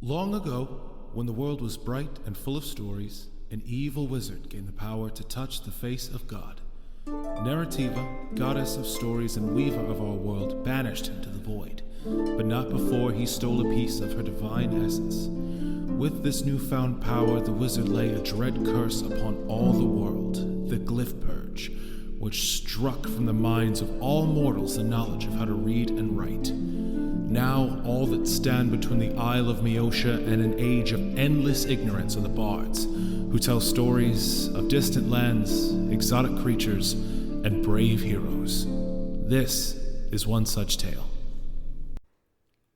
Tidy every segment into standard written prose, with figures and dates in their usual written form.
Long ago, when the world was bright and full of stories, an evil wizard gained the power to touch the face of God. Narrativa, goddess of stories and weaver of our world, banished him to the void, but not before he stole a piece of her divine essence. With this newfound power, the wizard lay a dread curse upon all the world, the glyph purge, which struck from the minds of all mortals the knowledge of how to read and write. Now, all that stand between the Isle of Meotia and an age of endless ignorance are the bards, who tell stories of distant lands, exotic creatures, and brave heroes. This is one such tale.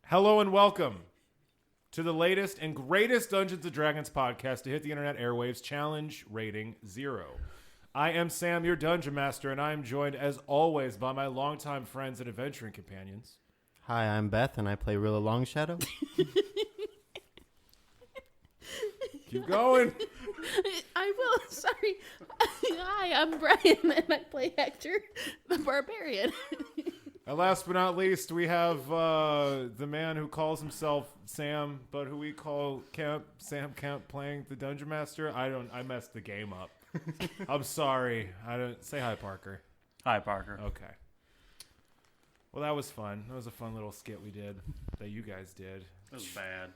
Hello and welcome to the latest and greatest Dungeons & Dragons podcast to hit the internet airwaves, challenge rating 0. I am Sam, your Dungeon Master, and I am joined, as always, by my longtime friends and adventuring companions. Hi, I'm Beth, and I play Rilla Longshadow. Keep going. I will. Sorry. Hi, I'm Brian, and I play Hector, the barbarian. And last but not least, we have the man who calls himself Sam, but who we call Sam Kemp, playing the Dungeon Master. I messed the game up. I'm sorry. Say hi, Parker. Hi, Parker. Okay. Well, that was fun. That was a fun little skit we did that you guys did. That was bad.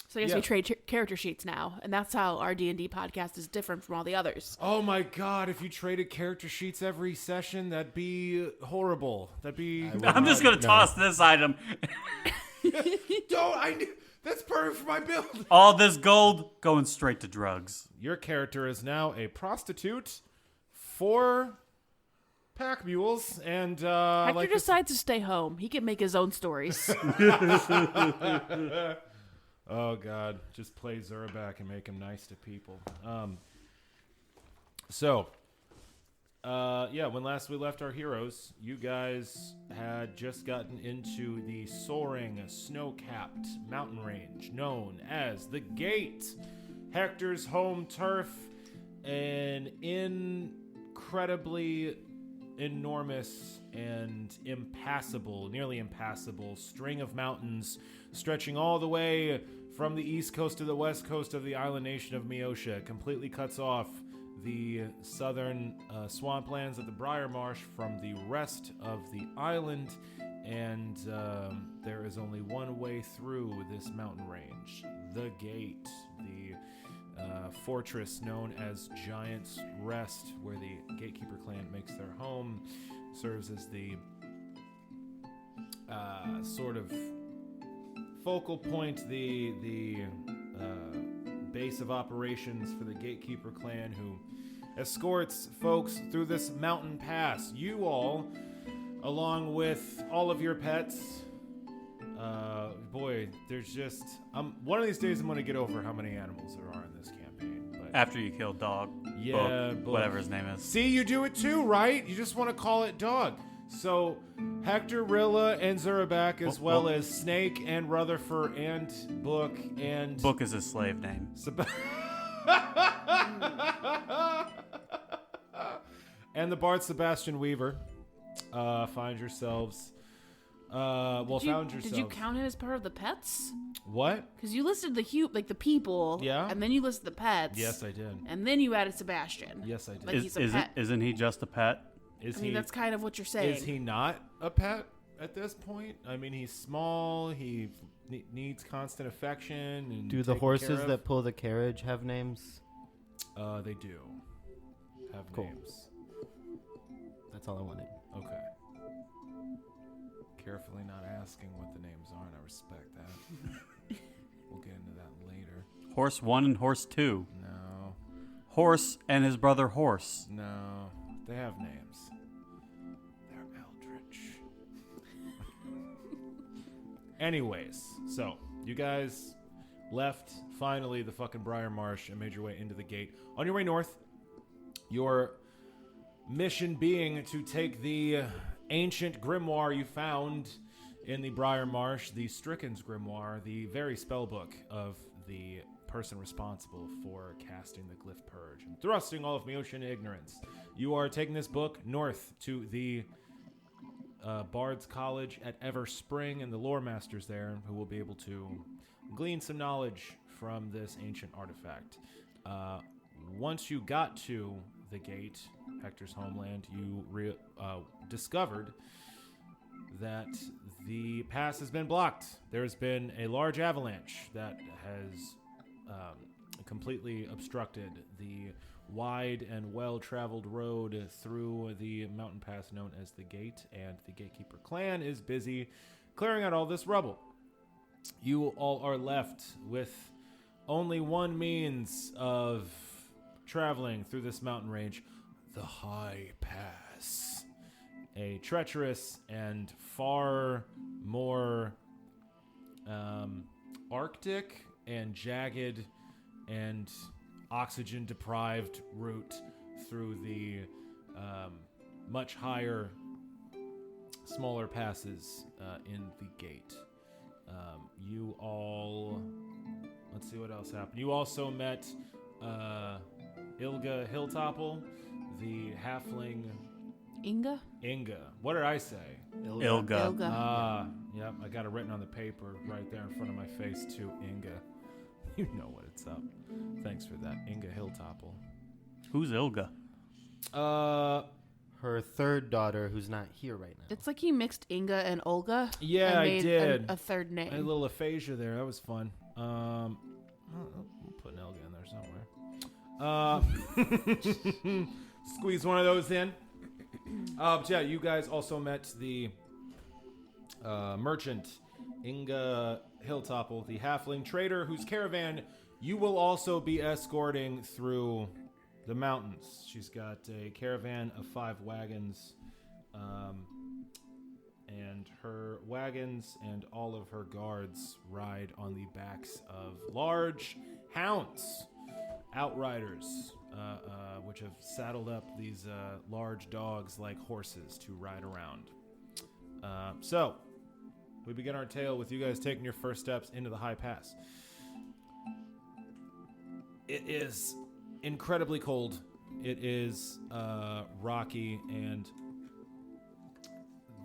So I guess we trade character sheets now, and that's how our D&D podcast is different from all the others. Oh my god, if you traded character sheets every session, that'd be horrible. I'm just going to toss this item. That's perfect for my build. All this gold going straight to drugs. Your character is now a prostitute for pack mules, and Hector decides to stay home. He can make his own stories. Oh god, just play Zurabak and make him nice to people. When last we left our heroes, you guys had just gotten into the soaring, snow-capped mountain range known as the Gate, Hector's home turf, an incredibly enormous and nearly impassable string of mountains stretching all the way from the east coast to the west coast of the island nation of Meotia. Completely cuts off the southern swamplands of the Briar Marsh from the rest of the island, and there is only one way through this mountain range: the Gate, the fortress known as Giant's Rest, where the Gatekeeper clan makes their home, serves as the sort of focal point, the base of operations for the Gatekeeper clan, who escorts folks through this mountain pass. You all, along with all of your pets, there's just one of these days I'm going to get over how many animals there are in this campaign. But After you kill Dog. Yeah, Book, whatever his name is. See, you do it too, right? You just want to call it Dog. So Hector, Rilla, and Zurabak, as well as Snake and Rutherford and Book and... Book is his slave name. And the Bard Sebastian Weaver find yourselves... Did you count it as part of the pets? What? Because you listed the people, yeah, and then you listed the pets. Yes, I did. And then you added Sebastian. Yes, I did. Like he's a pet. Isn't he just a pet? That's kind of what you're saying. Is he not a pet at this point? I mean, he's small. He needs constant affection. And Do the horses that pull the carriage have names? They do have names. That's all I wanted. Okay. Carefully not asking what the names are, and I respect that. We'll get into that later. Horse 1 and Horse 2. No. Horse and his brother Horse. No. They have names. They're eldritch. Anyways, so you guys left finally the fucking Briar Marsh and made your way into the Gate. On your way north, your mission being to take the ancient grimoire you found in the Briar Marsh, the Stricken's grimoire, the very spell book of the person responsible for casting the Glyph Purge and thrusting all of Meotia into ignorance. You are taking this book north to the Bard's College at Everspring and the lore masters there who will be able to glean some knowledge from this ancient artifact. Once you got to the gate, Hector's homeland, you discovered that the pass has been blocked. There's been a large avalanche that has completely obstructed the wide and well-traveled road through the mountain pass known as the Gate, and the Gatekeeper clan is busy clearing out all this rubble. You all are left with only one means of traveling through this mountain range, the High Pass. A treacherous and far more arctic and jagged and oxygen-deprived route through the much higher, smaller passes in the gate. You all... Let's see what else happened. You also met Ilga Hilltopple, the halfling... Inga? Inga. What did I say? Ilga. Yep, I got it written on the paper right there in front of my face too, Inga. You know what it's up. Thanks for that, Inga Hilltopple. Who's Ilga? Her third daughter, who's not here right now. It's like he mixed Inga and Olga. Yeah, and I made did. A third name. A little aphasia there. That was fun. I'll put an Ilga in there somewhere. Squeeze one of those in. But yeah, you guys also met the merchant, Inga Hilltopple, the halfling trader whose caravan you will also be escorting through the mountains. She's got a caravan of 5 wagons, and her wagons and all of her guards ride on the backs of large hounds, outriders, which have saddled up these large dogs like horses to ride around. So, we begin our tale with you guys taking your first steps into the High Pass. It is incredibly cold. It is rocky, and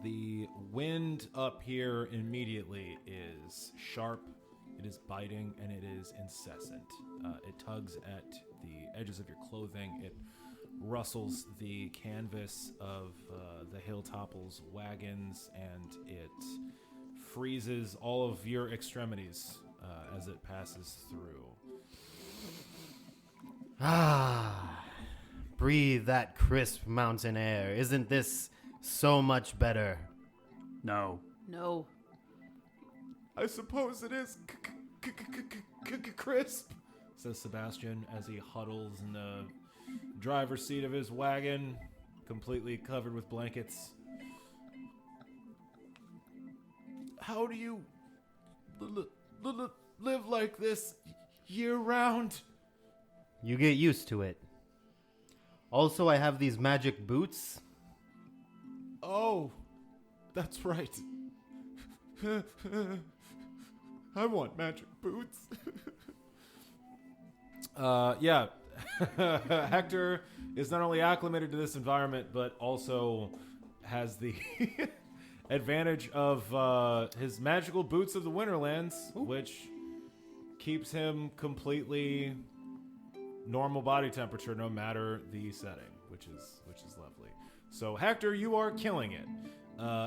the wind up here immediately is sharp, it is biting, and it is incessant. It tugs at the edges of your clothing. It rustles the canvas of the Hilltopple's wagons, and it freezes all of your extremities as it passes through. Breathe that crisp mountain air. Isn't this so much better? No. No. I suppose it is crisp, says Sebastian as he huddles in the driver's seat of his wagon, completely covered with blankets. How do you live like this year-round? You get used to it. Also, I have these magic boots. Oh, that's right. I want magic boots. Yeah. Hector is not only acclimated to this environment, but also has the advantage of his magical boots of the Winterlands, which keeps him completely normal body temperature no matter the setting, which is lovely. So Hector, you are killing it.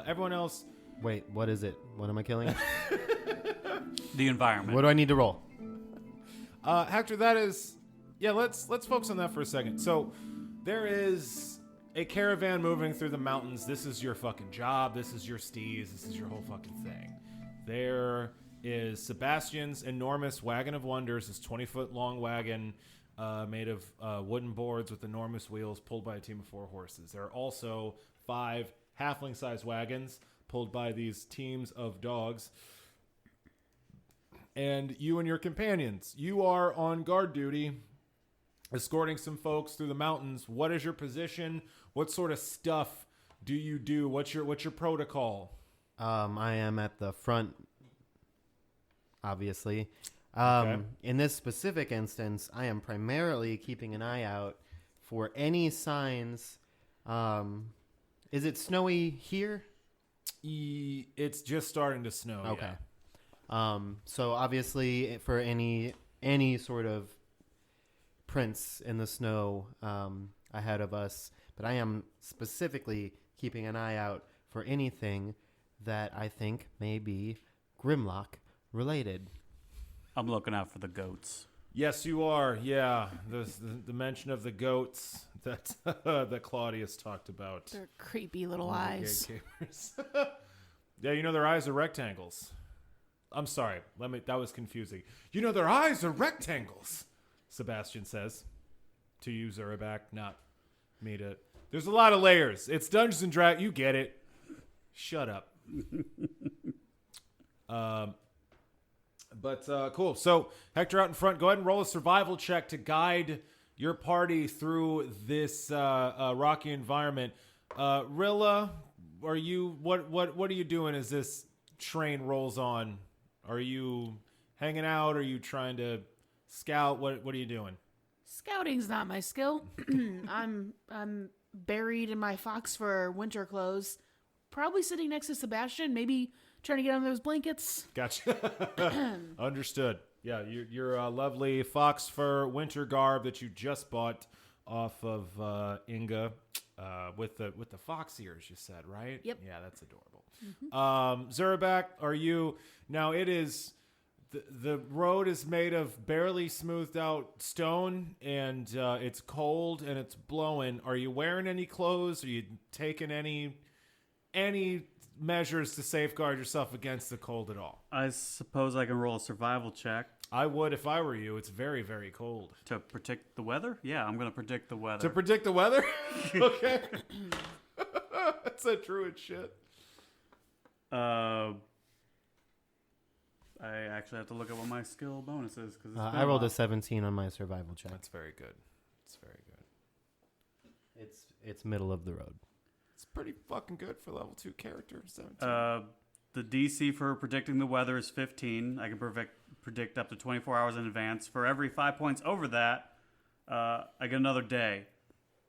Everyone else. Wait, what is it? What am I killing? The environment. What do I need to roll? Hector, that is... Yeah, let's focus on that for a second. So, there is a caravan moving through the mountains. This is your fucking job. This is your steez. This is your whole fucking thing. There is Sebastian's enormous Wagon of Wonders, this 20-foot long wagon made of wooden boards with enormous wheels pulled by a team of 4 horses. There are also 5 halfling-sized wagons pulled by these teams of dogs. And you and your companions, you are on guard duty, escorting some folks through the mountains. What is your position? What sort of stuff do you do? What's your protocol? I am at the front, obviously. Okay. In this specific instance, I am primarily keeping an eye out for any signs. Is it snowy here? It's just starting to snow. Okay. Yeah. So obviously, for any sort of prints in the snow ahead of us, but I am specifically keeping an eye out for anything that I think may be Grimlock related. I'm looking out for the goats. Yes, you are. Yeah, the mention of the goats that that Claudius talked about. Their creepy little The eyes. gatekeepers. Yeah, you know their eyes are rectangles. I'm sorry. That was confusing. You know their eyes are rectangles. Sebastian says to you, Zurabak, not me. There's a lot of layers. It's Dungeons and Dragons. You get it. Shut up. But cool. So Hector out in front. Go ahead and roll a survival check to guide your party through this rocky environment. Rilla, are you what are you doing as this train rolls on? Are you hanging out? Are you trying to scout? What are you doing? Scouting's not my skill. I'm buried in my fox fur winter clothes, probably sitting next to Sebastian, maybe trying to get under those blankets. Gotcha. Understood. Yeah, your lovely fox fur winter garb that you just bought off of Inga with the fox ears. You said, right? Yep. Yeah, that's adorable. Zurabak, are you now? It is. The road is made of barely smoothed out stone, and it's cold and it's blowing. Are you wearing any clothes? Are you taking any measures to safeguard yourself against the cold at all? I suppose I can roll a survival check I would if I were you. It's very, very cold. to predict the weather. Yeah, I'm going to predict the weather. To predict the weather? Okay. That's that druid shit. I actually have to look at what my skill bonus is because I rolled a 17 on my survival check. That's very good. It's very good. It's middle of the road. It's pretty fucking good for level 2 character. 17. The DC for predicting the weather is 15. I can predict up to 24 hours in advance. For every 5 points over that, I get another day.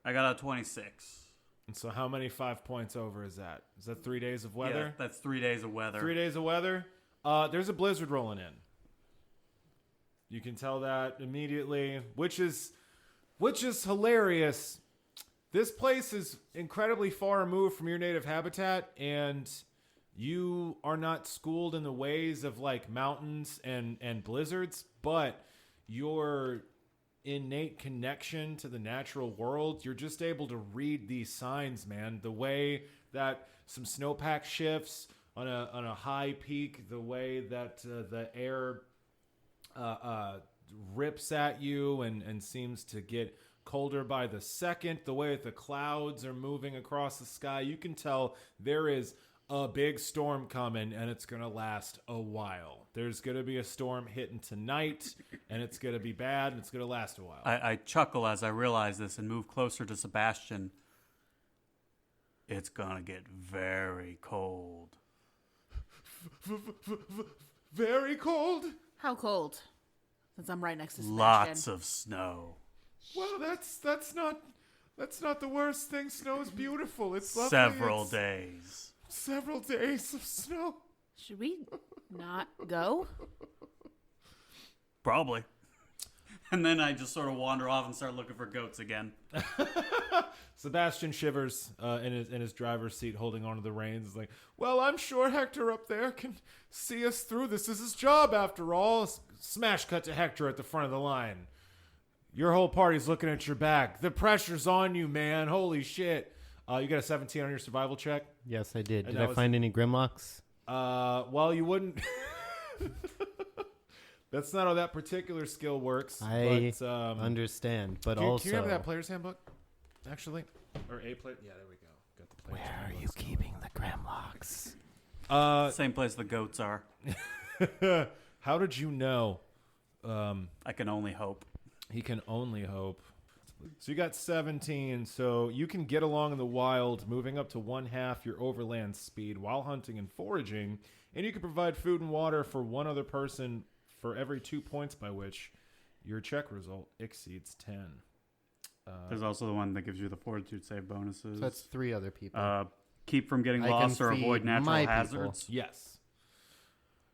I got a 26. And so how many 5 points over is that? Is that 3 days of weather? Yeah, that's 3 days of weather. 3 days of weather? There's a blizzard rolling in. You can tell that immediately, which is hilarious. This place is incredibly far removed from your native habitat, and you are not schooled in the ways of like mountains and blizzards, but your innate connection to the natural world, you're just able to read these signs, man. The way that some snowpack shifts on a high peak, the way that the air rips at you and seems to get colder by the second, the way that the clouds are moving across the sky, you can tell there is a big storm coming, and it's going to last a while. There's going to be a storm hitting tonight, and it's going to be bad, and it's going to last a while. I chuckle as I realize this and move closer to Sebastian. It's going to get very cold. Very cold? How cold? Since I'm right next to Sebastian. Lots of snow. Well, that's not the worst thing. Snow is beautiful. It's lovely. Several days. Several days of snow. Should we not go? Probably. And then I just sort of wander off and start looking for goats again. Sebastian shivers in his driver's seat, holding onto the reins. He's like, well, I'm sure Hector up there can see us through. This is his job, after all. Smash cut to Hector at the front of the line. Your whole party's looking at your back. The pressure's on you, man. Holy shit. You got a 17 on your survival check? Yes, I did. And Did I find any Grimlocks? Well, you wouldn't. That's not how that particular skill works. I but, understand, but can you also... remember that player's handbook? Actually? Or a player? Yeah, there we go. Got the player's Where are you handbook. keeping the Grimlocks? Same place the goats are. How did you know? I can only hope. He can only hope. So you got 17, so you can get along in the wild, moving up to 1/2 your overland speed while hunting and foraging, and you can provide food and water for one other person for every 2 points by which your check result exceeds 10. There's also the one that gives you the fortitude save bonuses. So that's 3 other people. keep from getting I can lost or feed avoid natural my people. hazards. Yes.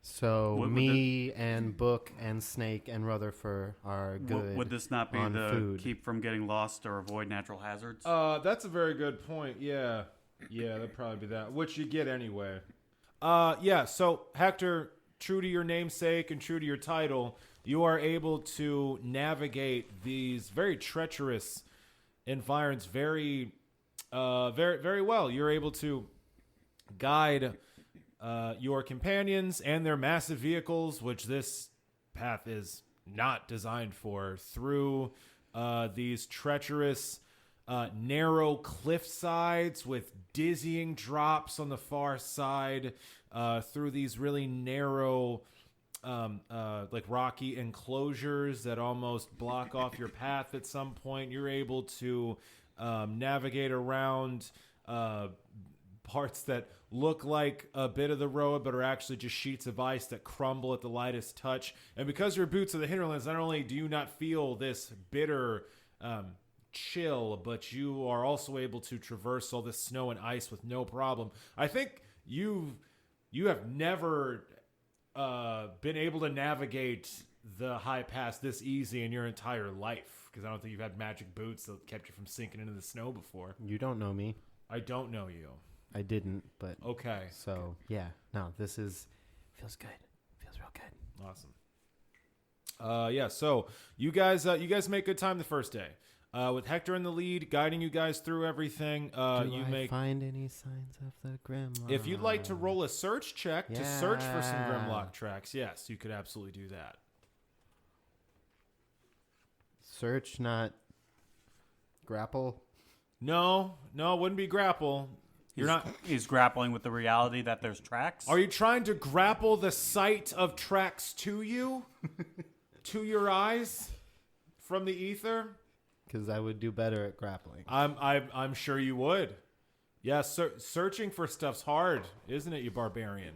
So Would me and Book and Snake and Rutherford are good. Would this not be on the food. keep from getting lost or avoid natural hazards? That's a very good point. Yeah. Yeah, that'd probably be that. Which you get anyway. Yeah, so Hector, true to your namesake and true to your title, you are able to navigate these very treacherous environs very very well. You're able to guide your companions and their massive vehicles, which this path is not designed for, through these treacherous, narrow cliff sides with dizzying drops on the far side, through these really narrow, like rocky enclosures that almost block off your path at some point. You're able to navigate around parts that look like a bit of the road, but are actually just sheets of ice that crumble at the lightest touch. And because your boots of the hinterlands, not only do you not feel this bitter chill, but you are also able to traverse all this snow and ice with no problem. I think you have never been able to navigate the high pass this easy in your entire life, because I don't think you've had magic boots that kept you from sinking into the snow before. You don't know me. I don't know you. I didn't, but Okay. so yeah. No, this feels good. Feels real good. Awesome. Yeah, so you guys make good time the first day. With Hector in the lead, guiding you guys through everything. Do I find any signs of the Grimlock? If you'd like to roll a search check to search for some Yeah. Grimlock tracks, yes, you could absolutely do that. Search, not grapple. No, it wouldn't be grapple. You're not. He's grappling with the reality that there's tracks. Are you trying to grapple the sight of tracks to you, to your eyes, from the ether? Because I would do better at grappling. I'm sure you would. Yeah, searching for stuff's hard, isn't it, you barbarian?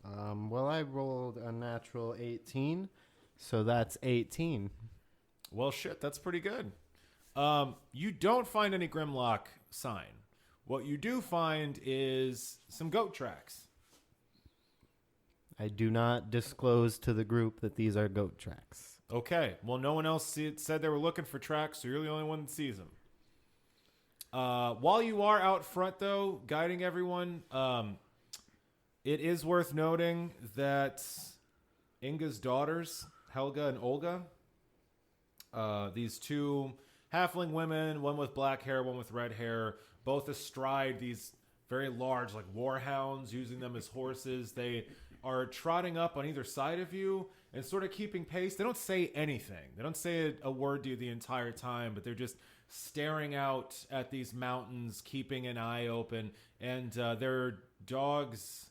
Well, I rolled a natural 18, so that's 18. Well, shit, that's pretty good. You don't find any Grimlock sign. What you do find is some goat tracks. I do not disclose to the group that these are goat tracks. Okay, well, no one else said they were looking for tracks, so you're the only one that sees them. While you are out front, though, guiding everyone, it is worth noting that Inga's daughters, Helga and Olga, these two halfling women, one with black hair, one with red hair, both astride these very large, like, war hounds, using them as horses. They are trotting up on either side of you and sort of keeping pace. They don't say anything. They don't say a word to you the entire time, but they're just staring out at these mountains, keeping an eye open. And their dogs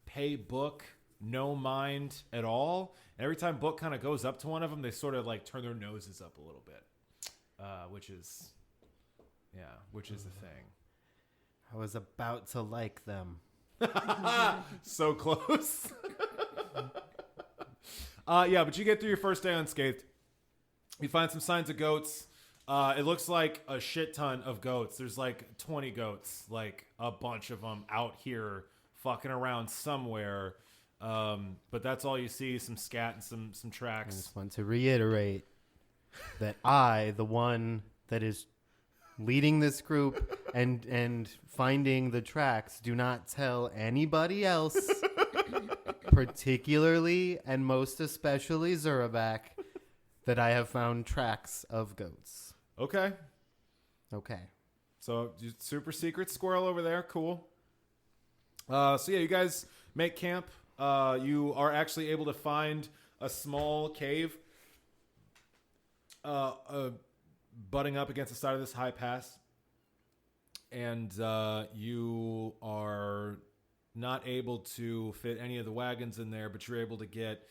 pay Book no mind at all. And every time Book kind of goes up to one of them, they sort of like turn their noses up a little bit, which is the thing. I was about to like them. So close. Yeah, but you get through your first day unscathed. You find some signs of goats. It looks like a shit ton of goats. There's like 20 goats, like a bunch of them out here fucking around somewhere. But that's all you see, some scat and some I tracks. just want to reiterate that I, the one that is leading this group and finding the tracks, do not tell anybody else, particularly and most especially Zurabak, that I have found tracks of goats. Okay. Okay. So super secret squirrel over there. Cool. So yeah, you guys make camp. You are actually able to find a small cave butting up against the side of this high pass. And you are not able to fit any of the wagons in there, but you're able to get,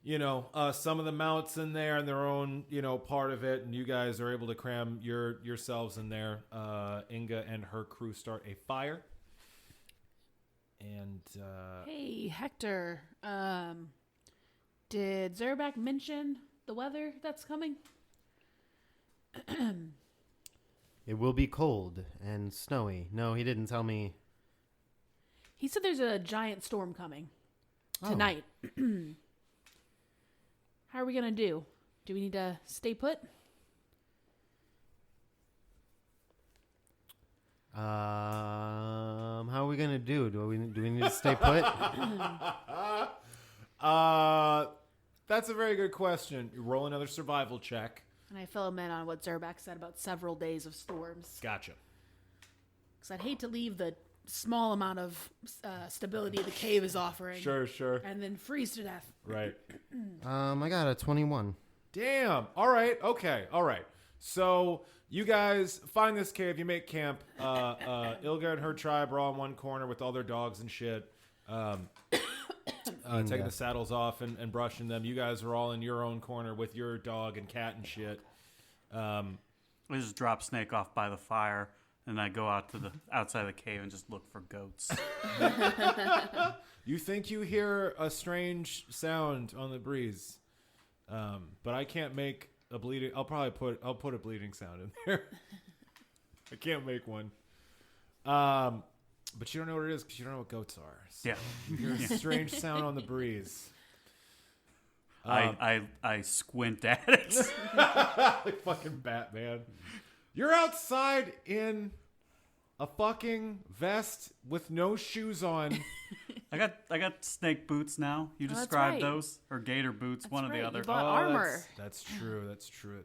some of the mounts in there and their own, part of it. And you guys are able to cram yourselves in there. Inga and her crew start a fire. And Hey, Hector. Did Zerback mention the weather that's coming? It will be cold and snowy. No, he didn't tell me. He said there's a giant storm coming Oh. tonight. How are we going to do? Do we need to stay put? How are we gonna do? Do we need to stay put? That's a very good question. You roll another survival check. And I fill him in on what Zerback said about several days of storms. Gotcha. Because I'd hate to leave the small amount of stability the cave is offering. Sure. And then freeze to death. Right. I got a 21. Damn. All right. Okay. All right. So you guys find this cave. You make camp. Ilga and her tribe are all in one corner with all their dogs and shit. Taking the saddles off and brushing them. You guys are all in your own corner with your dog and cat and shit. We just drop Snake off by the fire, and I go out to the outside of the cave and just look for goats. You think you hear a strange sound on the breeze, but I can't make a bleeding. I'll put a bleeding sound in there. I can't make one. But you don't know what it is because you don't know what goats are. So Yeah. you hear a strange sound on the breeze. I squint at it. Like fucking Batman. You're outside in a fucking vest with no shoes on. I got snake boots now. You that's described right. those, or gator boots, one or right. the other. You bought armor. That's true. That's true.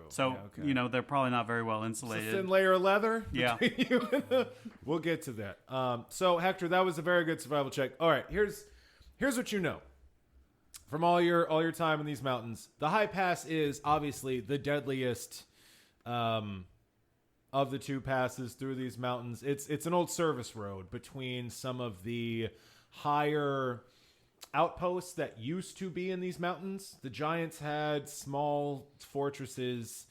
So Yeah, okay. they're probably not very well It's a insulated. thin layer of leather. Yeah. between you and we'll get to that. So Hector, that was a very good survival check. All right, here's what you know from all your time in these mountains. The High Pass is obviously the deadliest of the two passes through these mountains. It's an old service road between some of the higher outposts that used to be in these mountains. The giants had small fortresses,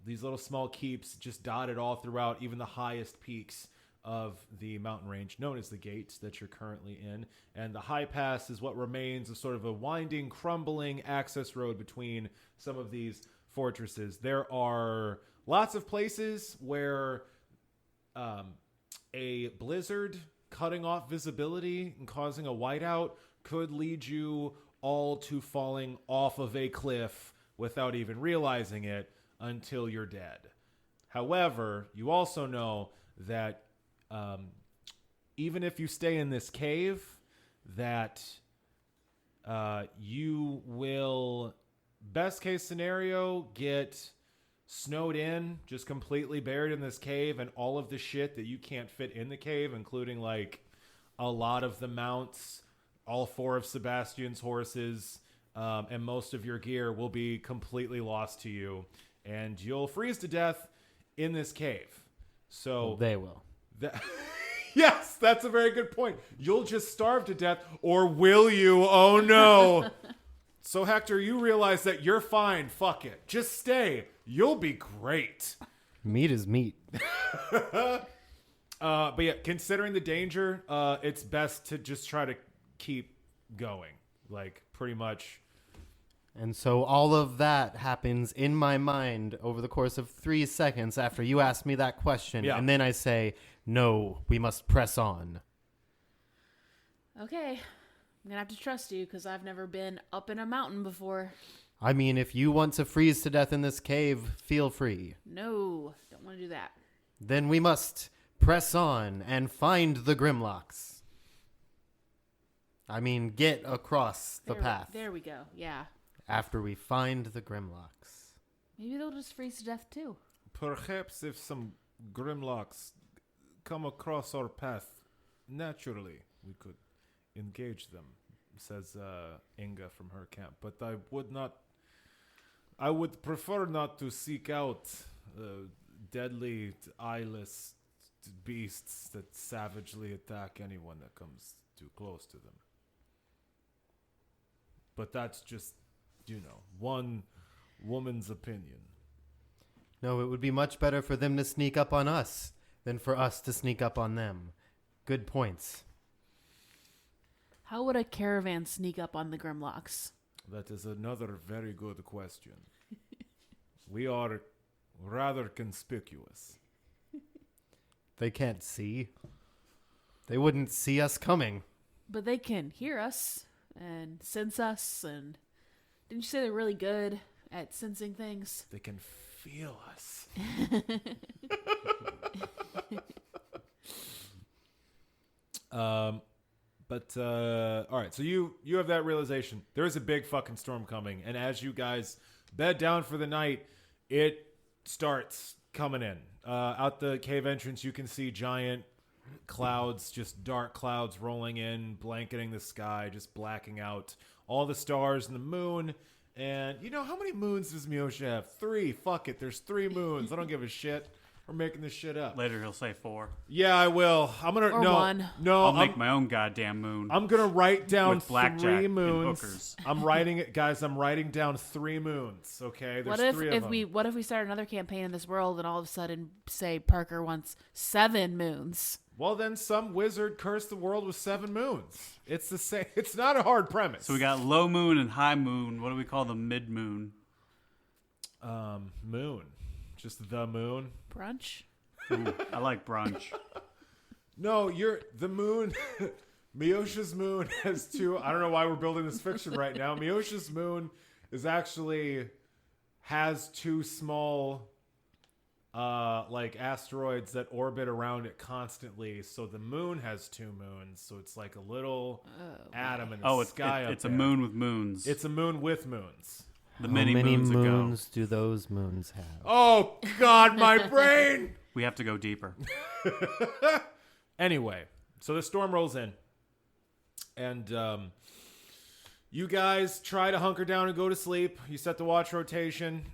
these little small keeps just dotted all throughout even the highest peaks of the mountain range, known as the Gates that you're currently in. And the High Pass is what remains of sort of a winding, crumbling access road between some of these fortresses. There are lots of places where a blizzard cutting off visibility and causing a whiteout could lead you all to falling off of a cliff without even realizing it until you're dead. However, you also know that even if you stay in this cave, that you will, best case scenario, get snowed in, just completely buried in this cave, and all of the shit that you can't fit in the cave, including like a lot of the mounts, all 4 of Sebastian's horses, and most of your gear will be completely lost to you, and you'll freeze to death in this cave. So They will. yes, that's a very good point. You'll just starve to death, or will you? Oh no. So Hector, you realize that you're fine. Fuck it. Just stay. You'll be great. Meat is meat. But yeah, considering the danger, it's best to just try to keep going. Like, pretty much. And so all of that happens in my mind over the course of 3 seconds after you ask me that question. Yeah. And then I say, no, we must press on. Okay. I'm going to have to trust you because I've never been up in a mountain before. I mean, if you want to freeze to death in this cave, feel free. No, don't want to do that. Then we must press on and find the Grimlocks. I mean, get across the path There we go. Yeah. after we find the Grimlocks. Maybe they'll just freeze to death too. Perhaps if some Grimlocks come across our path, naturally, we could engage them, says Inga from her camp. But I would prefer not to seek out deadly, eyeless beasts that savagely attack anyone that comes too close to them. But that's just, one woman's opinion. No, it would be much better for them to sneak up on us than for us to sneak up on them. Good points. How would a caravan sneak up on the Grimlocks? That is another very good question. We are rather conspicuous. They can't see. They wouldn't see us coming. But they can hear us and sense us. And didn't you say they're really good at sensing things? They can feel us. All right, so you have that realization. There's a big fucking storm coming, and as you guys bed down for the night, it starts coming in. Out the cave entrance, you can see giant clouds, just dark clouds rolling in, blanketing the sky, just blacking out all the stars and the moon. And you know, how many moons does Miosha have? 3. Fuck it, there's 3 moons. I don't give a shit. We're making this shit up. Later he'll say 4. Yeah, I will. I'm gonna Or no, 1. no. I'll make my own goddamn moon. I'm gonna write down With blackjack 3 and moons. hookers. I'm writing it, guys. I'm writing down 3 moons. Okay, there's What if 3 of them. what if we start another campaign in this world and all of a sudden say Parker wants 7 moons? Well, then some wizard cursed the world with 7 moons. It's the same. It's not a hard premise. So we got low moon and high moon. What do we call the mid moon? Moon, just the moon. Brunch? Ooh, I like brunch. No, you're the moon. Miosha's moon has 2. I don't know why we're building this fiction right now. Miosha's moon is actually has 2 small, like asteroids that orbit around it constantly. So the moon has 2 moons. So it's like a little atom in the sky. It's up a there. moon with moons. It's a moon with moons. The How many many moons, moons ago. do those moons have? Oh God, my brain. We have to go deeper. Anyway, so the storm rolls in, and you guys try to hunker down and go to sleep. You set the watch rotation.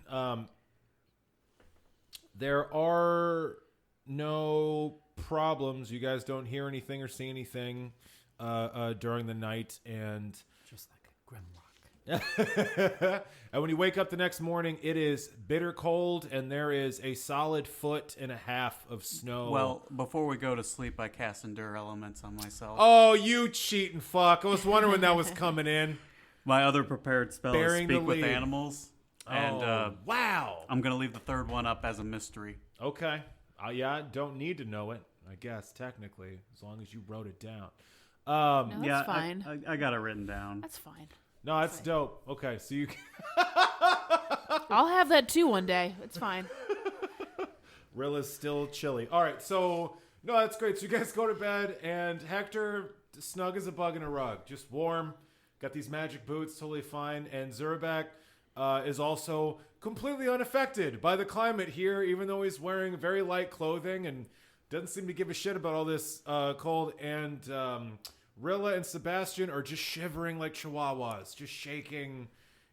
There are no problems. You guys don't hear anything or see anything during the night, and Just like a Grimlock. and when you wake up the next morning, it is bitter cold, and there is a solid 1.5 feet of snow. Well, before we go to sleep, I cast Endure Elements on myself. Oh, you cheating fuck! I was wondering when that was coming in. My other prepared spell is Bearing the Speak with lead. Animals. And Wow. I'm going to leave the third one up as a mystery. Okay. Yeah, I don't need to know it, I guess, technically, as long as you wrote it down. No, that's yeah, fine. I got it written down. That's fine. No, that's dope. Okay, so you I'll have that too one day. It's fine. Rilla's still chilly. All right, so no, that's great. So you guys go to bed, and Hector snug as a bug in a rug, just warm. Got these magic boots, totally fine. And Zurabak is also completely unaffected by the climate here, even though he's wearing very light clothing and doesn't seem to give a shit about all this cold. And Rilla and Sebastian are just shivering like chihuahuas, just shaking,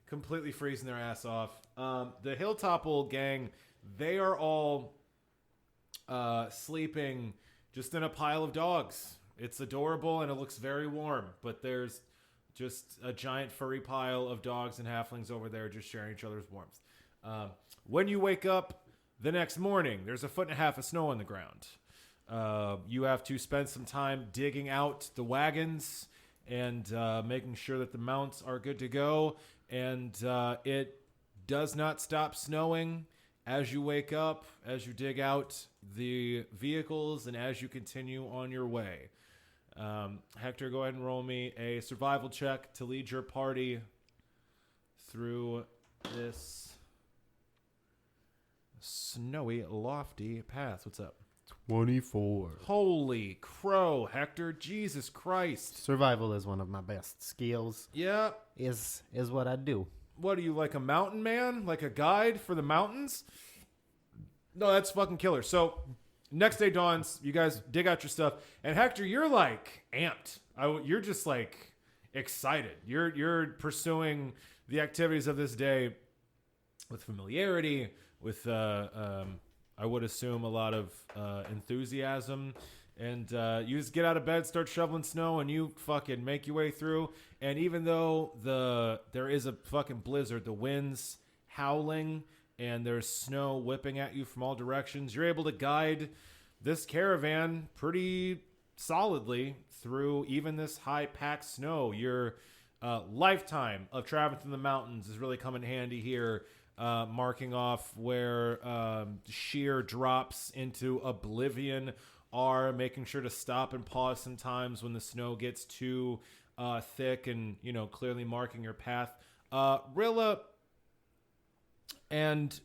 completely freezing their ass off. The Hilltopple gang, they are all sleeping just in a pile of dogs. It's adorable and it looks very warm, but there's just a giant furry pile of dogs and halflings over there just sharing each other's warmth. When you wake up the next morning, there's 1.5 feet of snow on the ground. You have to spend some time digging out the wagons and making sure that the mounts are good to go. And it does not stop snowing as you wake up, as you dig out the vehicles, and as you continue on your way. Hector, go ahead and roll me a survival check to lead your party through this snowy, lofty path. What's up? 24. Holy crow, Hector. Jesus Christ. Survival is one of my best skills. Yeah. Is what I do. What are you, like a mountain man? Like a guide for the mountains? No, that's fucking killer. So, next day dawns, you guys dig out your stuff, and Hector, you're like amped. You're just like excited. You're pursuing the activities of this day with familiarity, with I would assume a lot of enthusiasm, and you just get out of bed, start shoveling snow, and you fucking make your way through. And even though there is a fucking blizzard, the wind's howling, and there's snow whipping at you from all directions, you're able to guide this caravan pretty solidly through even this high-packed snow. Your lifetime of traveling through the mountains is really come in handy here. marking off where sheer drops into oblivion are, making sure to stop and pause sometimes when the snow gets too thick and, clearly marking your path. Rilla and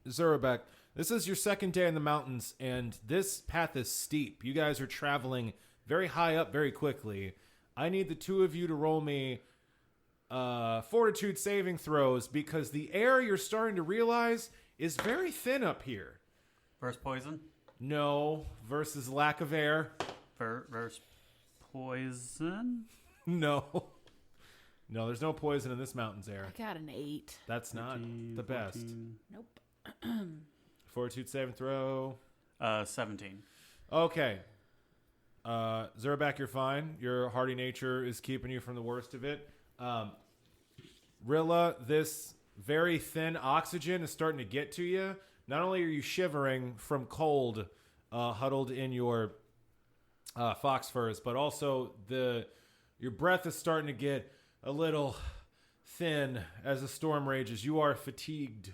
Zurabek, this is your second day in the mountains, and this path is steep. You guys are traveling very high up very quickly. I need the two of you to roll me fortitude saving throws because the air you're starting to realize is very thin up here. Versus poison? No, versus lack of air. Versus poison? No. No, there's no poison in this mountain's air. I got an 8. That's not 15, the best. 14. Nope. Fortitude saving throw. 17. Okay. Zurabak, you're fine. Your hardy nature is keeping you from the worst of it. Rilla, this very thin oxygen is starting to get to you. Not only are you shivering from cold, huddled in your fox furs, but also your breath is starting to get a little thin as the storm rages. You are fatigued.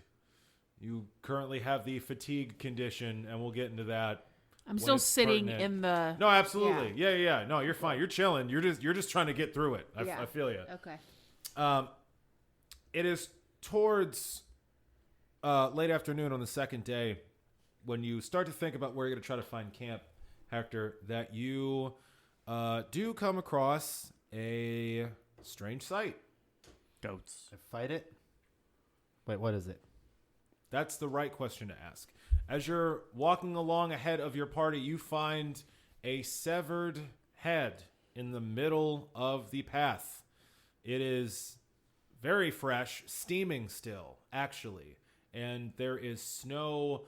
You currently have the fatigue condition, and we'll get into that. I'm still sitting pertinent. in the. No, absolutely. Yeah. No, you're fine. You're chilling. You're just trying to get through it. I feel you. Okay. It is towards late afternoon on the second day when you start to think about where you're going to try to find camp, Hector, that you do come across a strange sight. Goats. I fight it? Wait, what is it? That's the right question to ask. As you're walking along ahead of your party, you find a severed head in the middle of the path. It is very fresh, steaming still, actually. And there is snow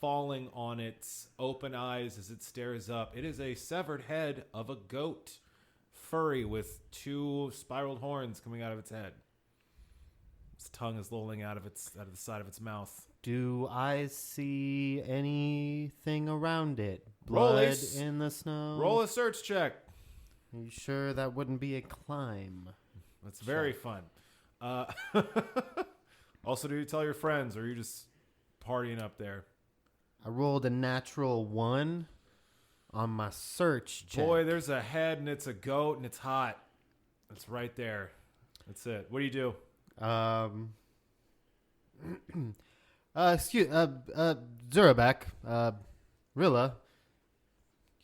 falling on its open eyes as it stares up. It is a severed head of a goat, furry with 2 spiraled horns coming out of its head. Its tongue is lolling out of the side of its mouth. Do I see anything around it? Roll Blood in the snow? Roll a search check. Are you sure that wouldn't be a climb? That's very fun. Also, do you tell your friends, or are you just partying up there? I rolled a natural 1 on my search check. Boy, there's a head, and it's a goat, and it's hot. It's right there. That's it. What do you do? Zurabak, Rilla,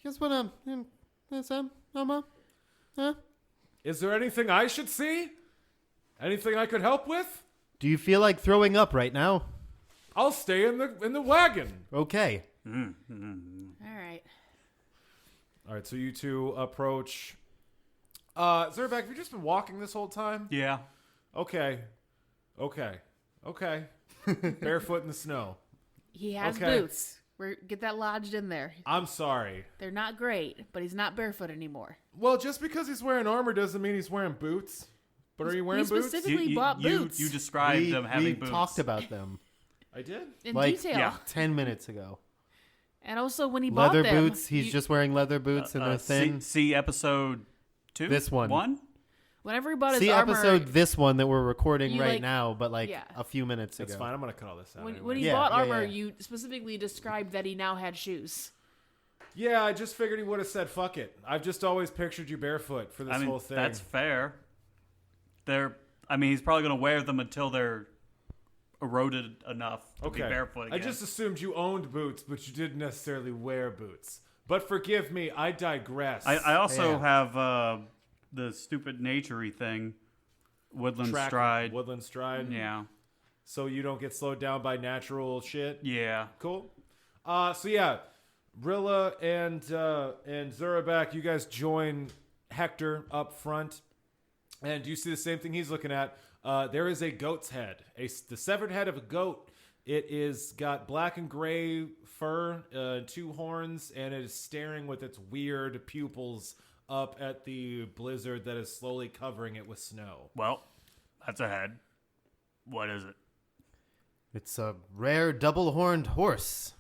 you guys wanna, Is there anything I should see? Anything I could help with? do you feel like throwing up right now? I'll stay in the wagon. Okay. All right. All right, so you two approach. Zurabak, have you just been walking this whole time? Yeah. Okay. Barefoot in the snow. He has Okay. boots. Get that lodged in there. I'm sorry. They're not great, but he's not barefoot anymore. Well, just because he's wearing armor doesn't mean he's wearing boots. But are you wearing We boots? specifically bought boots You described them having we boots. talked about them I did? in like, detail. yeah. 10 minutes ago. And also when he bought Leather them, boots. He's just wearing leather boots and they're thin. See episode 2? This one. whenever he bought his See armor, episode this one that we're recording You, right like- now, but like yeah. a few minutes That's ago. fine. I'm going to cut all this out. when anyway. he Yeah, bought yeah, armor, yeah. you specifically described that he now had shoes. Yeah, I just figured he would have said, fuck it. I've just always pictured you barefoot for this whole thing. That's fair. He's probably going to wear them until they're eroded enough to be barefoot again. I just assumed you owned boots, but you didn't necessarily wear boots. But forgive me, I digress. I also Yeah. have the stupid nature-y thing. Woodland stride. Woodland stride. Yeah. So you don't get slowed down by natural shit. Yeah. Cool. So yeah, Rilla and Zurabak, you guys join Hector up front, and you see the same thing he's looking at. There is a goat's head, the severed head of a goat. It is got black and gray fur, 2 horns, and it is staring with its weird pupils up at the blizzard that is slowly covering it with snow. Well, that's a head. What is it? It's a rare double-horned horse.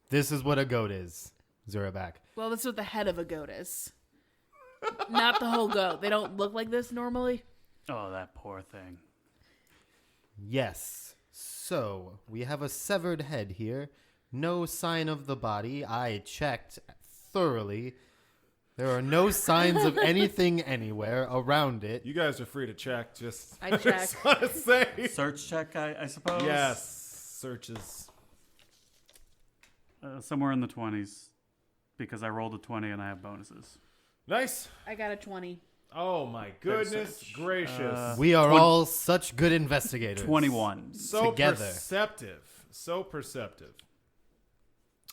This is what a goat is, Zurabak. Well, that's what the head of a goat is. Not the whole goat. They don't look like this normally. Oh, that poor thing. Yes. So, we have a severed head here. No sign of the body. I checked thoroughly. There are no signs of anything anywhere around it. You guys are free to check. Just I checked. want to say. Search check, I suppose. Yes. Searches. Somewhere in the 20s, because I rolled a 20 and I have bonuses. Nice. I got a 20. Oh my goodness gracious. We are all such good investigators. 21. So together. perceptive. So perceptive.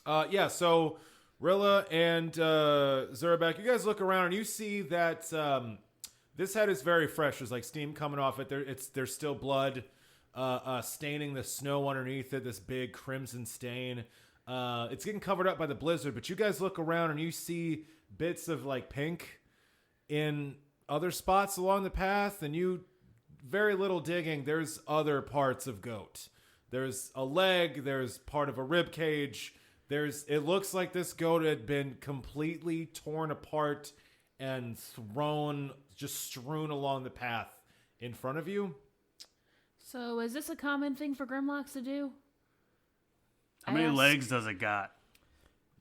Yeah, so Rilla and Zurabek, you guys look around and you see that this head is very fresh. There's like steam coming off it. There's still blood staining the snow underneath it, this big crimson stain. It's getting covered up by the blizzard, but you guys look around and you see bits of like pink in other spots along the path, and you, very little digging, there's other parts of goat. There's a leg, there's part of a rib cage. It looks like this goat had been completely torn apart and strewn along the path in front of you. So is this a common thing for Grimlocks to do? How many legs does it got?